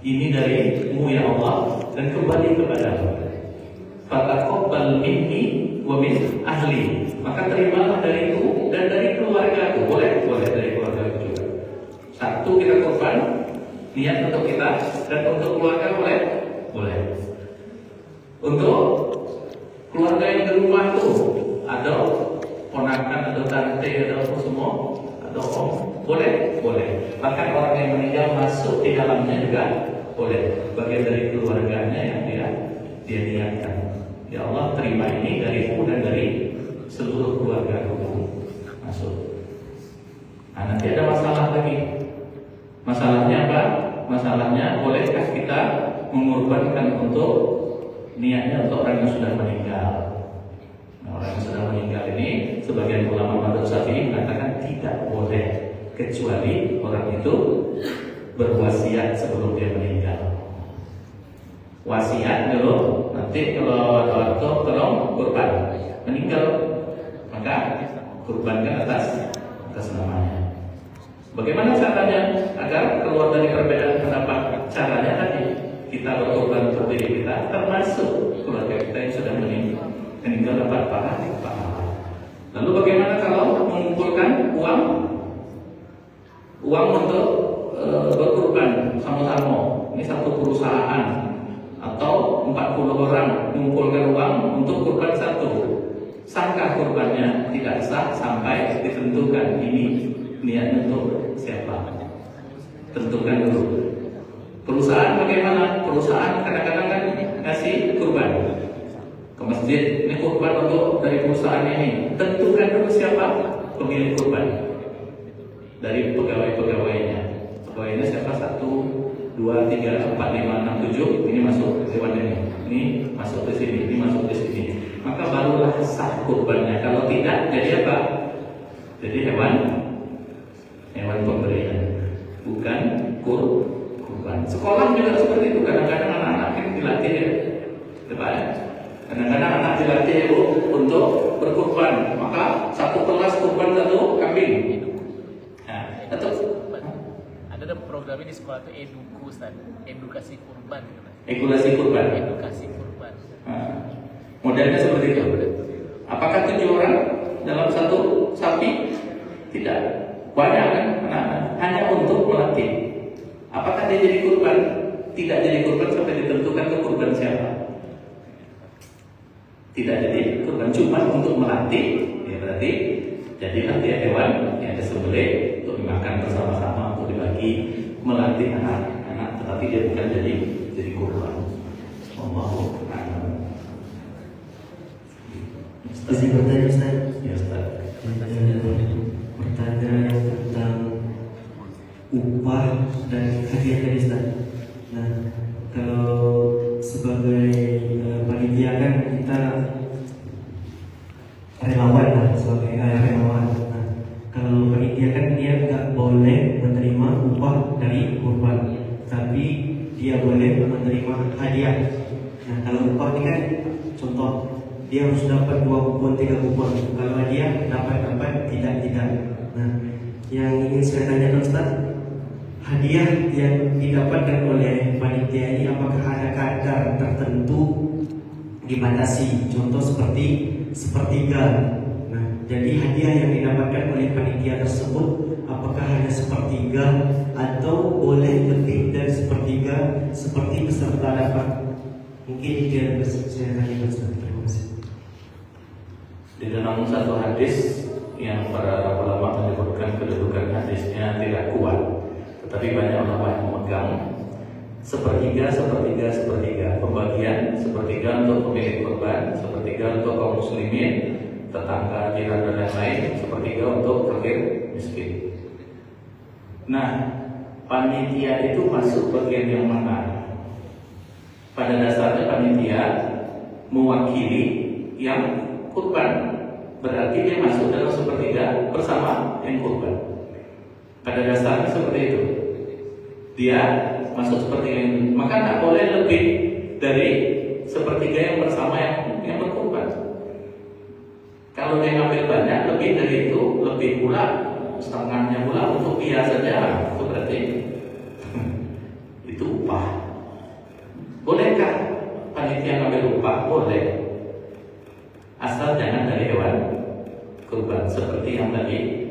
Ini darimu ya Allah dan kembali kepadamu. Fataqabbal minni wa min ahli. Maka terimalah dariku dan dari keluargaku. Boleh dari keluarga juga. Satu kita korban, niat untuk kita, dan untuk keluarga boleh. Untuk keluarga yang di rumah tuh ada ponakan, ada tante, ada apa semua, ada om, boleh. Bahkan orang yang meninggal masuk di dalamnya juga boleh. Bagian dari keluarganya yang dia niatkan. Ya Allah, terima ini darimu dan dari seluruh keluarga kamu masuk. Nah, nanti ada masalah lagi. Masalahnya apa? Masalahnya bolehkah kita mengorbankan untuk niatnya untuk orang yang sudah meninggal? Nah, orang yang sudah meninggal ini sebagian ulama Madzhab Syafi'i mengatakan tidak boleh kecuali orang itu berwasiat sebelum dia meninggal. Wasiat dulu, nanti kalau ada waktu tolong kurban. Meninggal maka kurbankan atas namanya. Bagaimana caranya agar keluar dari perbedaan pendapat? Caranya tadi kita berkorban untuk diri kita, termasuk keluarga kita yang sudah meninggal dapat pahala. Lalu bagaimana kalau mengumpulkan uang untuk berkorban sama-sama? Ini satu perusahaan atau 40 orang mengumpulkan uang untuk kurban satu. Sangka kurbannya tidak sah sampai ditentukan ini niat untuk siapa. Tentukan dulu. Perusahaan bagaimana? Perusahaan kadang-kadang kan kasih kurban ke masjid. Ini kurban untuk dari perusahaan ini. Tentukan dulu siapa pemilik kurban dari pegawai-pegawainya. Pegawainya siapa? 1, 2, 3, 4, 5, 6, 7. Ini masuk hewan ini masuk ke sini, ini masuk ke sini. Maka barulah sah kurbannya. Kalau tidak, jadi apa? Jadi hewan pemberian, bukan kurban. Sekolah juga seperti itu. Kadang-kadang anak-anak ini dilatih ya, kadang-kadang anak dilatih untuk berkurban. Maka satu kelas kurban satu kambing. Nah, ada program di sekolah itu edukasi kurban. Edukasi kurban. Nah, modelnya seperti itu. Apakah 7 orang dalam satu sapi? Tidak. Banyak kan anak-anak. Hanya untuk melatih. Apakah dia jadi kurban? Tidak jadi kurban sampai ditentukan ke kurban siapa. Tidak jadi kurban, cuma untuk melatih. Ya berarti jadilah dia hewan yang disembelih untuk dimakan bersama-sama, untuk dibagi, melatih anak-anak. Tetapi dia bukan jadi kurban. Allahu a'lam. Masih bertanya Ustaz? Ya Ustaz. Pertanyaan tentang upah dan hadiah tadi Ustaz. Nah, kalau sebagai panitia kan kita relawan lah, sebagai relawan. Nah, kalau panitia kan dia nggak boleh menerima upah dari kurban, tapi dia boleh menerima hadiah. Nah, kalau upah ini kan contoh dia harus dapat 2 kupon, 3 kupon. Kalau hadiah dapat tidak. Nah, yang ingin saya tanyakan Ustaz, hadiah yang didapatkan oleh panitia ini apakah ada kadar tertentu dibatasi? Contoh seperti sepertiga. Nah, jadi hadiah yang didapatkan oleh panitia tersebut apakah hanya sepertiga atau boleh lebih dari sepertiga seperti peserta dapat? Mungkin itu yang saya tanyakan Ustaz. Terima kasih. Di dalam satu hadis yang para ulama menyebutkan kedudukan hadisnya tidak kuat, tetapi banyak ulama yang memegang sepertiga, pembagian sepertiga untuk pemilik kurban, sepertiga untuk kaum muslimin, tetangga, jiran dan lain-lain, sepertiga untuk fakir miskin. Nah, panitia itu masuk bagian yang mana? Pada dasarnya panitia mewakili yang kurban, berarti dia masuk dalam sepertiga bersama yang kurban. Pada dasarnya seperti itu. Dia masuk sepertiga ini, maka tidak boleh lebih dari sepertiga yang bersama yang berkurban. Kalau dia ngambil banyak, lebih dari itu, lebih pula setengahnya pula untuk dia saja, itu berarti itu upah. Bolehkah panitia ngambil upah? Boleh, asal jangan dari hewan kurban seperti yang tadi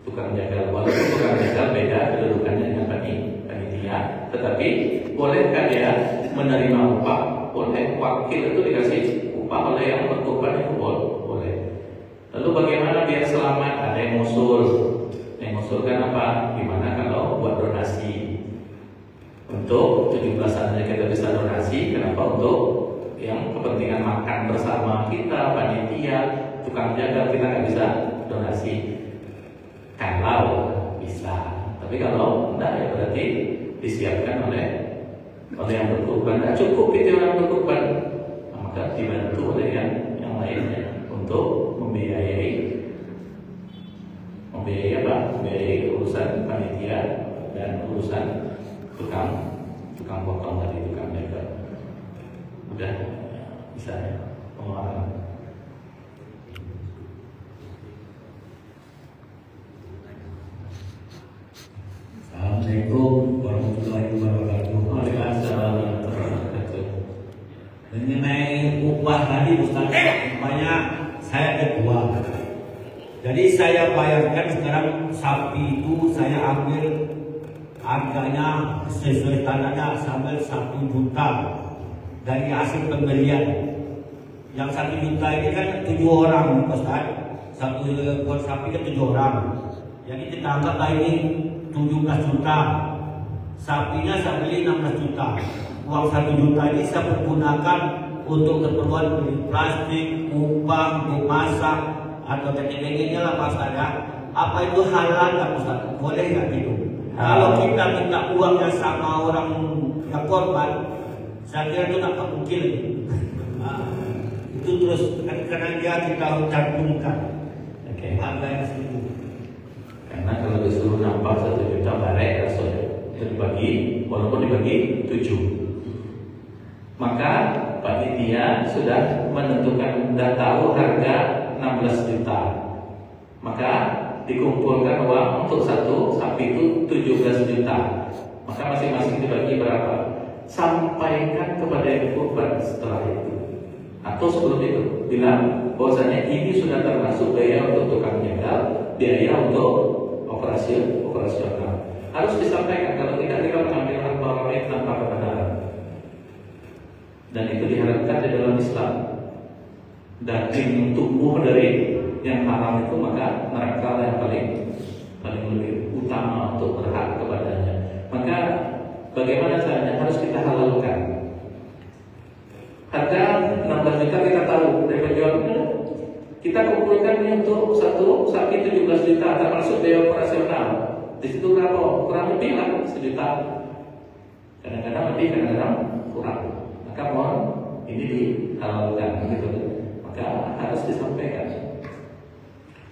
tukang jagal. Walaupun tukang jagal beda kedudukannya dengan panitia, tetapi bolehkah dia menerima upah? Boleh. Wakil itu dikasih upah oleh yang berkurban, itu boleh. Lalu bagaimana biar selamat? Ada yang ngusul. Yang ngusulkan apa? Gimana kalau buat donasi? Untuk 17-an aja kita bisa donasi. Kenapa? Untuk yang kepentingan makan bersama kita, panitia, tukang jaga, kita nggak bisa donasi. Kalau bisa, tapi kalau enggak ya berarti disiapkan oleh yang berkurban. Nggak cukup itu orang berkurban, maka dibantu oleh yang lainnya untuk membiayai apa? Membiayai urusan panitia dan urusan tukang potong tadi, tukang jaga. Udah bisa ya pengeluaran. buah tadi Ustaz, banyak saya kedua. Jadi saya bayarkan sekarang sapi itu saya ambil harganya sesuai tandanya sampai 1 juta dari hasil pembelian. Yang 1 juta ini kan 7 orang Ustaz, satu ekor sapi kan 7 orang. Jadi kita anggaplah ini 17 juta. Sapinya saya beli 16 juta. Uang 1 juta ini saya pergunakan untuk keperluan beli plastik, upah, memasak, atau kecil-kecilnya lah Pak Ustaz ya. Apa itu halal nggak Ustaz? Boleh nggak gitu? Kalau kita minta uangnya sama orang yang korban, saya kira itu nggak mungkin. Nah, itu terus karena dia kita harus cantumkan. Harga yang segitu. Karena kalau disuruh nampak 1 juta barek rasanya itu dibagi, walaupun dibagi 7. Maka panitia sudah menentukan dan tahu harga 16 juta. Maka dikumpulkan uang untuk satu sapi itu 17 juta. Maka masing-masing dibagi berapa? Sampaikan kepada yang kurban setelah itu. Atau sebelum itu bilang bahwasanya ini sudah termasuk biaya untuk tukang jagal, biaya untuk operasional. Harus disampaikan, kalau tidak kita mengambil hak orang lain tanpa kebenaran. Dan itu diharapkan di dalam Islam. Daging tumbuh dari yang haram itu, maka neraka yang paling lebih utama untuk berhak kepadanya. Maka bagaimana caranya? Harus kita halalkan. Harga 16 juta kita tahu dari penjualnya. Kita kumpulkan ini untuk satu sapi 17 juta termasuk biaya operasional. Di situ berapa? Kurang lebih lah 1 juta. Kadang-kadang lebih, kadang-kadang kurang. Maka mohon ini dihalalkan gitu. Maka harus disampaikan.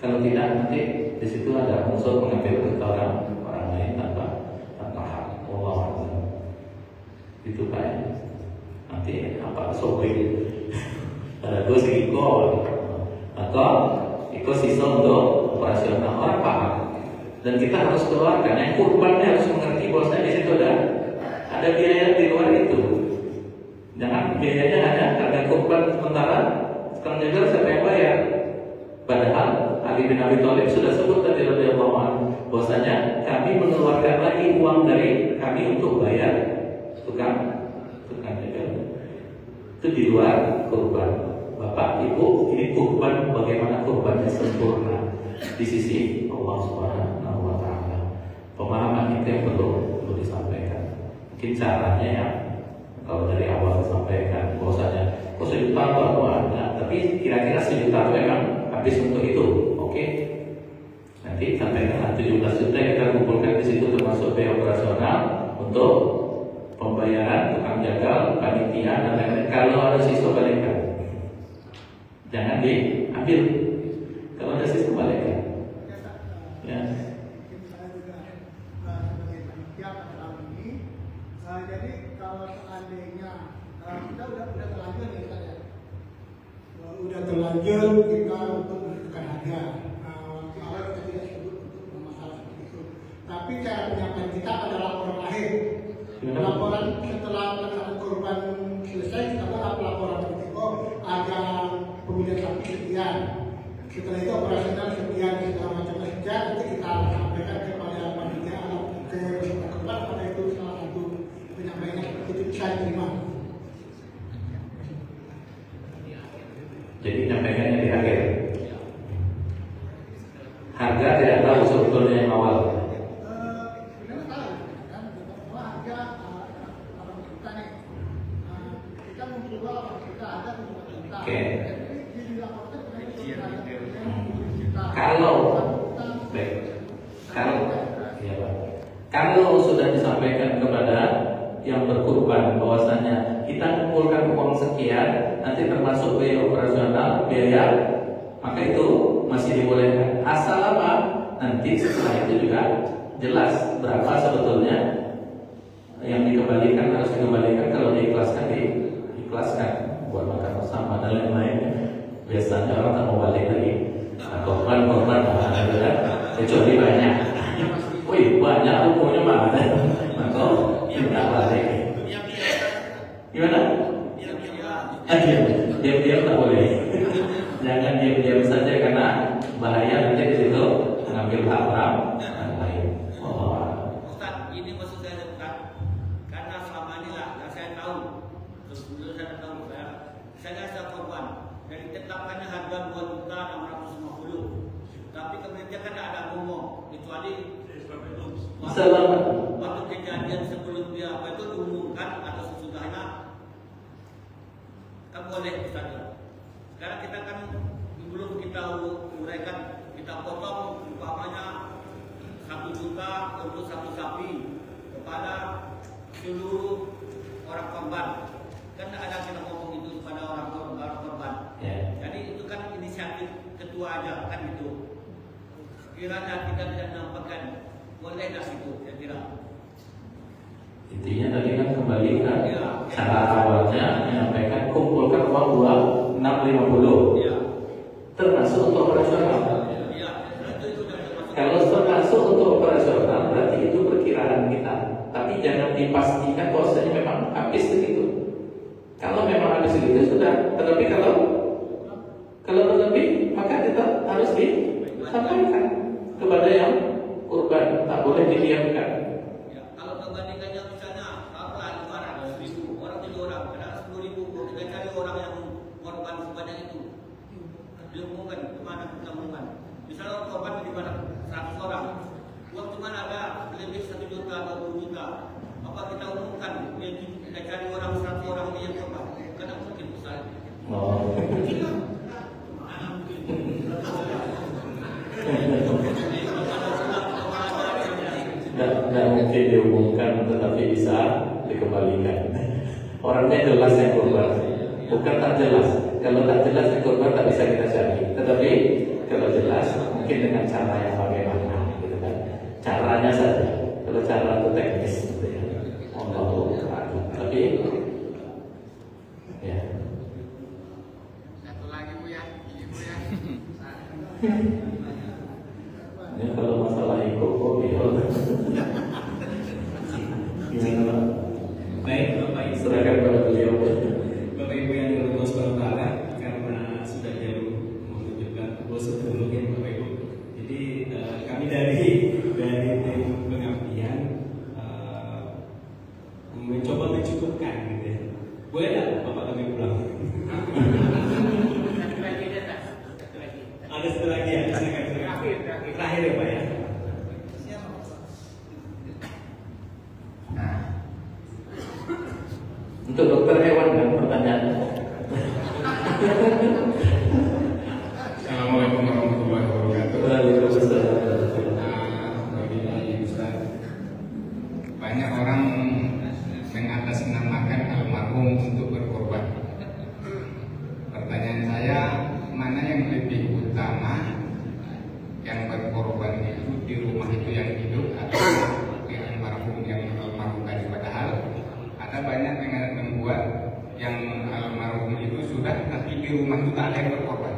Kalau tidak nanti di situ ada unsur mengambil harta orang lain tanpa hak. Allah itu kan nanti apa sobri ada 2 siko atau itu sisa untuk operasional orang paham. Dan kita harus keluarkan yang kurbannya harus mengerti bahwasanya di situ ada biaya di luar itu. Jangan biayanya hanya harga kurban sementara sekarang jagal siapa yang bayar. Padahal Ali bin Abi Thalib sudah sebut tadi radhiyallahu anhu bahwasanya kami mengeluarkan lagi uang dari kami untuk bayar tukang jagal. Itu di luar kurban. Bapak Ibu, ini kurban bagaimana kurbannya sempurna di sisi Allah Subhanahu wa taala. Pemahaman itu yang perlu disampaikan. Mungkin caranya ya kalau dari awal disampaikan bahwasanya kok 1 juta ada, tapi kira-kira 1 juta itu memang habis untuk itu. Oke. Nanti sampaikan 17 juta kita kumpulkan di situ termasuk biaya operasional untuk pembayaran tukang jagal, panitia dan lain-lain. Kalau ada sisa balikkan. Jangan diambil. Kalau ada sisa balikkan. Ya. Jadi kalau seandainya kita udah terlanjur nih kita ya, udah terlanjur kita untuk menentukan harga. Awal kita tidak sebut untuk masalah seperti itu. Tapi cara penyampaian kita pada laporan akhir. Laporan setelah pelaksanaan kurban selesai kita buat laporan seperti itu. Ada pemilihan sapi sekian. Setelah itu operasional sekian segala macam sekian. Nanti kita sampaikan kepada panitia atau ke peserta kurban pada itu salah satu penyampaiannya seperti itu bisa diterima. Jadi nyampaikannya di akhir. Harga tidak tahu sebetulnya yang awal. Sebenarnya tahu kan, bahwa harga 8 juta nih. Kita menjual 8 juta, ada 5 juta. Oke. Jadi dilaporkan kalau sudah disampaikan kepada yang berkurban bahwasanya kita kumpulkan uang sekian, nanti termasuk biaya operasional, biaya, maka itu masih dibolehkan. Asal apa? Nanti setelah itu juga jelas berapa sebetulnya yang dikembalikan, harus dikembalikan. Kalau diikhlaskan, diikhlaskan buat makan bersama dan lain-lain. Biasanya orang tak mau balik lagi. Korban kecuali banyak. Wih, banyak hukumnya mana? Maka tidak balik. Gimana? Diam-diam tak boleh. Jangan diam-diam saja karena bahaya nanti di situ mengambil hak orang lain. Ustaz, ini maksud saya Ustaz, karena selama ini lah yang saya tahu, sebelum saya tahu saya rasa korban dari tetapkannya harga 2.650.000, tapi kemudian kan ada ngomong kecuali waktu kejadian sebelum dia apa itu diumumkan atau sesudahnya kan boleh Ustaz. Sekarang kita kan belum kita uraikan, kita potong umpamanya 1 juta untuk 1 sapi kepada seluruh orang korban. Kan ada kita ngomong itu kepada orang korban. Jadi itu kan inisiatif ketua aja kan itu. Kiranya kita tidak menampakkan boleh dah situ saya kira. Intinya tadi kan kembali ke cara awalnya menyampaikan kumpulkan uang 2.650 termasuk untuk operasional. Kalau termasuk untuk operasional berarti itu perkiraan kita. Tapi jangan dipastikan bahwasanya memang habis begitu. Kalau memang habis begitu sudah. Tetapi kalau lebih maka kita harus disampaikan kepada yang kurban, tak boleh didiamkan. Kalau perbandingannya misalnya apa 500.000 orang 7 orang, kadang 10.000 kita cari orang yang korban sebanyak itu. Diumumkan kemana kita umumkan. Misalnya korban di mana 100 orang, uang cuma ada lebih 1 juta atau 2 juta. Apa kita umumkan? Kita cari orang 100 orang yang korban. Kadang mungkin besar. Tidak mungkin diumumkan tetapi bisa dikembalikan. Orangnya jelas yang korban, bukan tak jelas. Kalau tak jelas yang korban tak bisa kita cari. Tetapi kalau jelas mungkin dengan cara yang bagaimana, gitu kan? Caranya saja. Kalau cara itu teknis, gitu ya. Tapi ya. Satu lagi Bu ya, ini Bu ya. Ini kalau masalah ikut kok gimana Pak? Baik Bapak Ibu, Serahkan pada beliau. Bapak Ibu yang Allah SWT, karena sudah jam menunjukkan pukul 10 ya Bapak Ibu. Jadi kami dari tim pengabdian mencoba mencukupkan gitu ya. Boleh nggak Bapak kami pulang? Ada satu lagi ya, terakhir ya Pak ya. Untuk dokter hewan kan pertanyaannya. Assalamualaikum warahmatullahi wabarakatuh. Waalaikumsalam. Begini Ustaz, banyak orang mengatasnamakan almarhum untuk berkorban. Pertanyaan saya, mana yang lebih utama, yang berkorban itu di rumah itu yang hidup atau di almarhum yang almarhum tadi? Padahal ada banyak yang membuat yang almarhum itu sudah, tapi di rumah itu tak ada yang berkorban,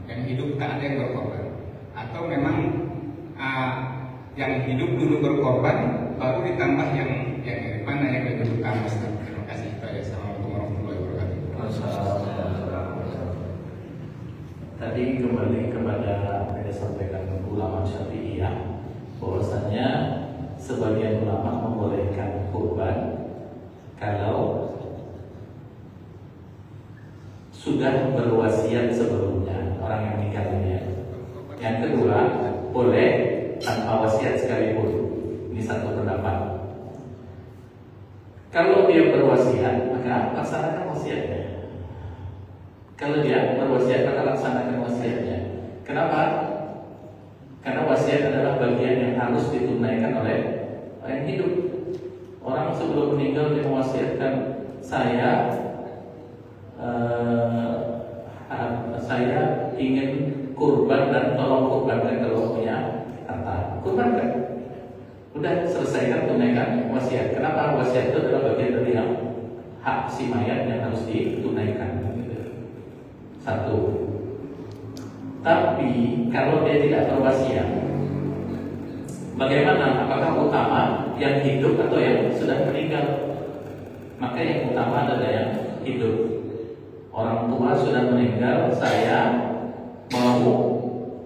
yang hidup tak ada yang berkorban. Atau memang yang hidup dulu berkorban, baru ditambah yang mana yang lebih utama? Terima kasih. Assalamualaikum warahmatullahi wabarakatuh. Tadi kembali kepada apa yang disampaikan ulama Syafi'iyah, bahwasanya sebagian ulama membolehkan kurban kalau sudah berwasiat sebelumnya orang yang meninggal dunia. Yang kedua, boleh tanpa wasiat sekalipun. Ini satu pendapat. Kalau dia berwasiat, maka laksanakan wasiatnya. Kalau dia berwasiat, maka laksanakan wasiatnya. Kenapa? Karena wasiat adalah bagian yang harus ditunaikan oleh orang yang hidup. Orang sebelum meninggal dia mewasiatkan, saya ingin kurban dan tolong kurbankan kalau punya harta. Kurbankan. Udah selesaikan, tunaikan wasiat. Kenapa? Wasiat itu adalah bagian dari yang hak si mayat yang harus ditunaikan. Satu. Tapi kalau dia tidak berwasiat, bagaimana? Apakah utama yang hidup atau yang sudah meninggal? Maka yang utama adalah yang hidup. Orang tua sudah meninggal, saya mau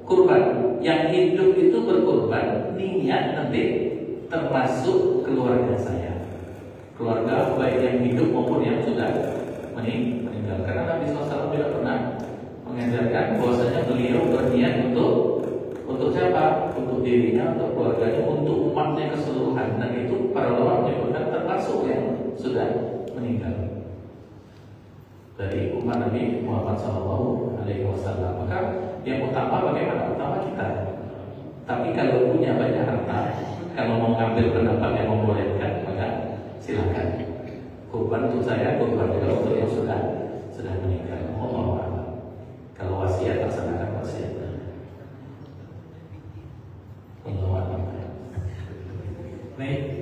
kurban. Yang hidup itu berkurban, niat nanti termasuk keluarga saya. Keluarga baik yang hidup maupun yang sudah meninggal. Karena Nabi SAW tidak pernah mengajarkan bahwasanya beliau berniat untuk siapa? Untuk dirinya, untuk keluarganya, untuk umatnya keseluruhan. Dan itu para ulama menyebutkan termasuk yang sudah meninggal dari umat Nabi Muhammad SAW. Maka yang utama bagaimana? Utama kita. Tapi kalau punya banyak harta, kalau mau ngambil pendapat yang membolehkan, maka silakan. Kurban untuk saya, kurban juga untuk yang sudah meninggal. Allah. Kalau wasiat, laksanakan wasiat. Baik.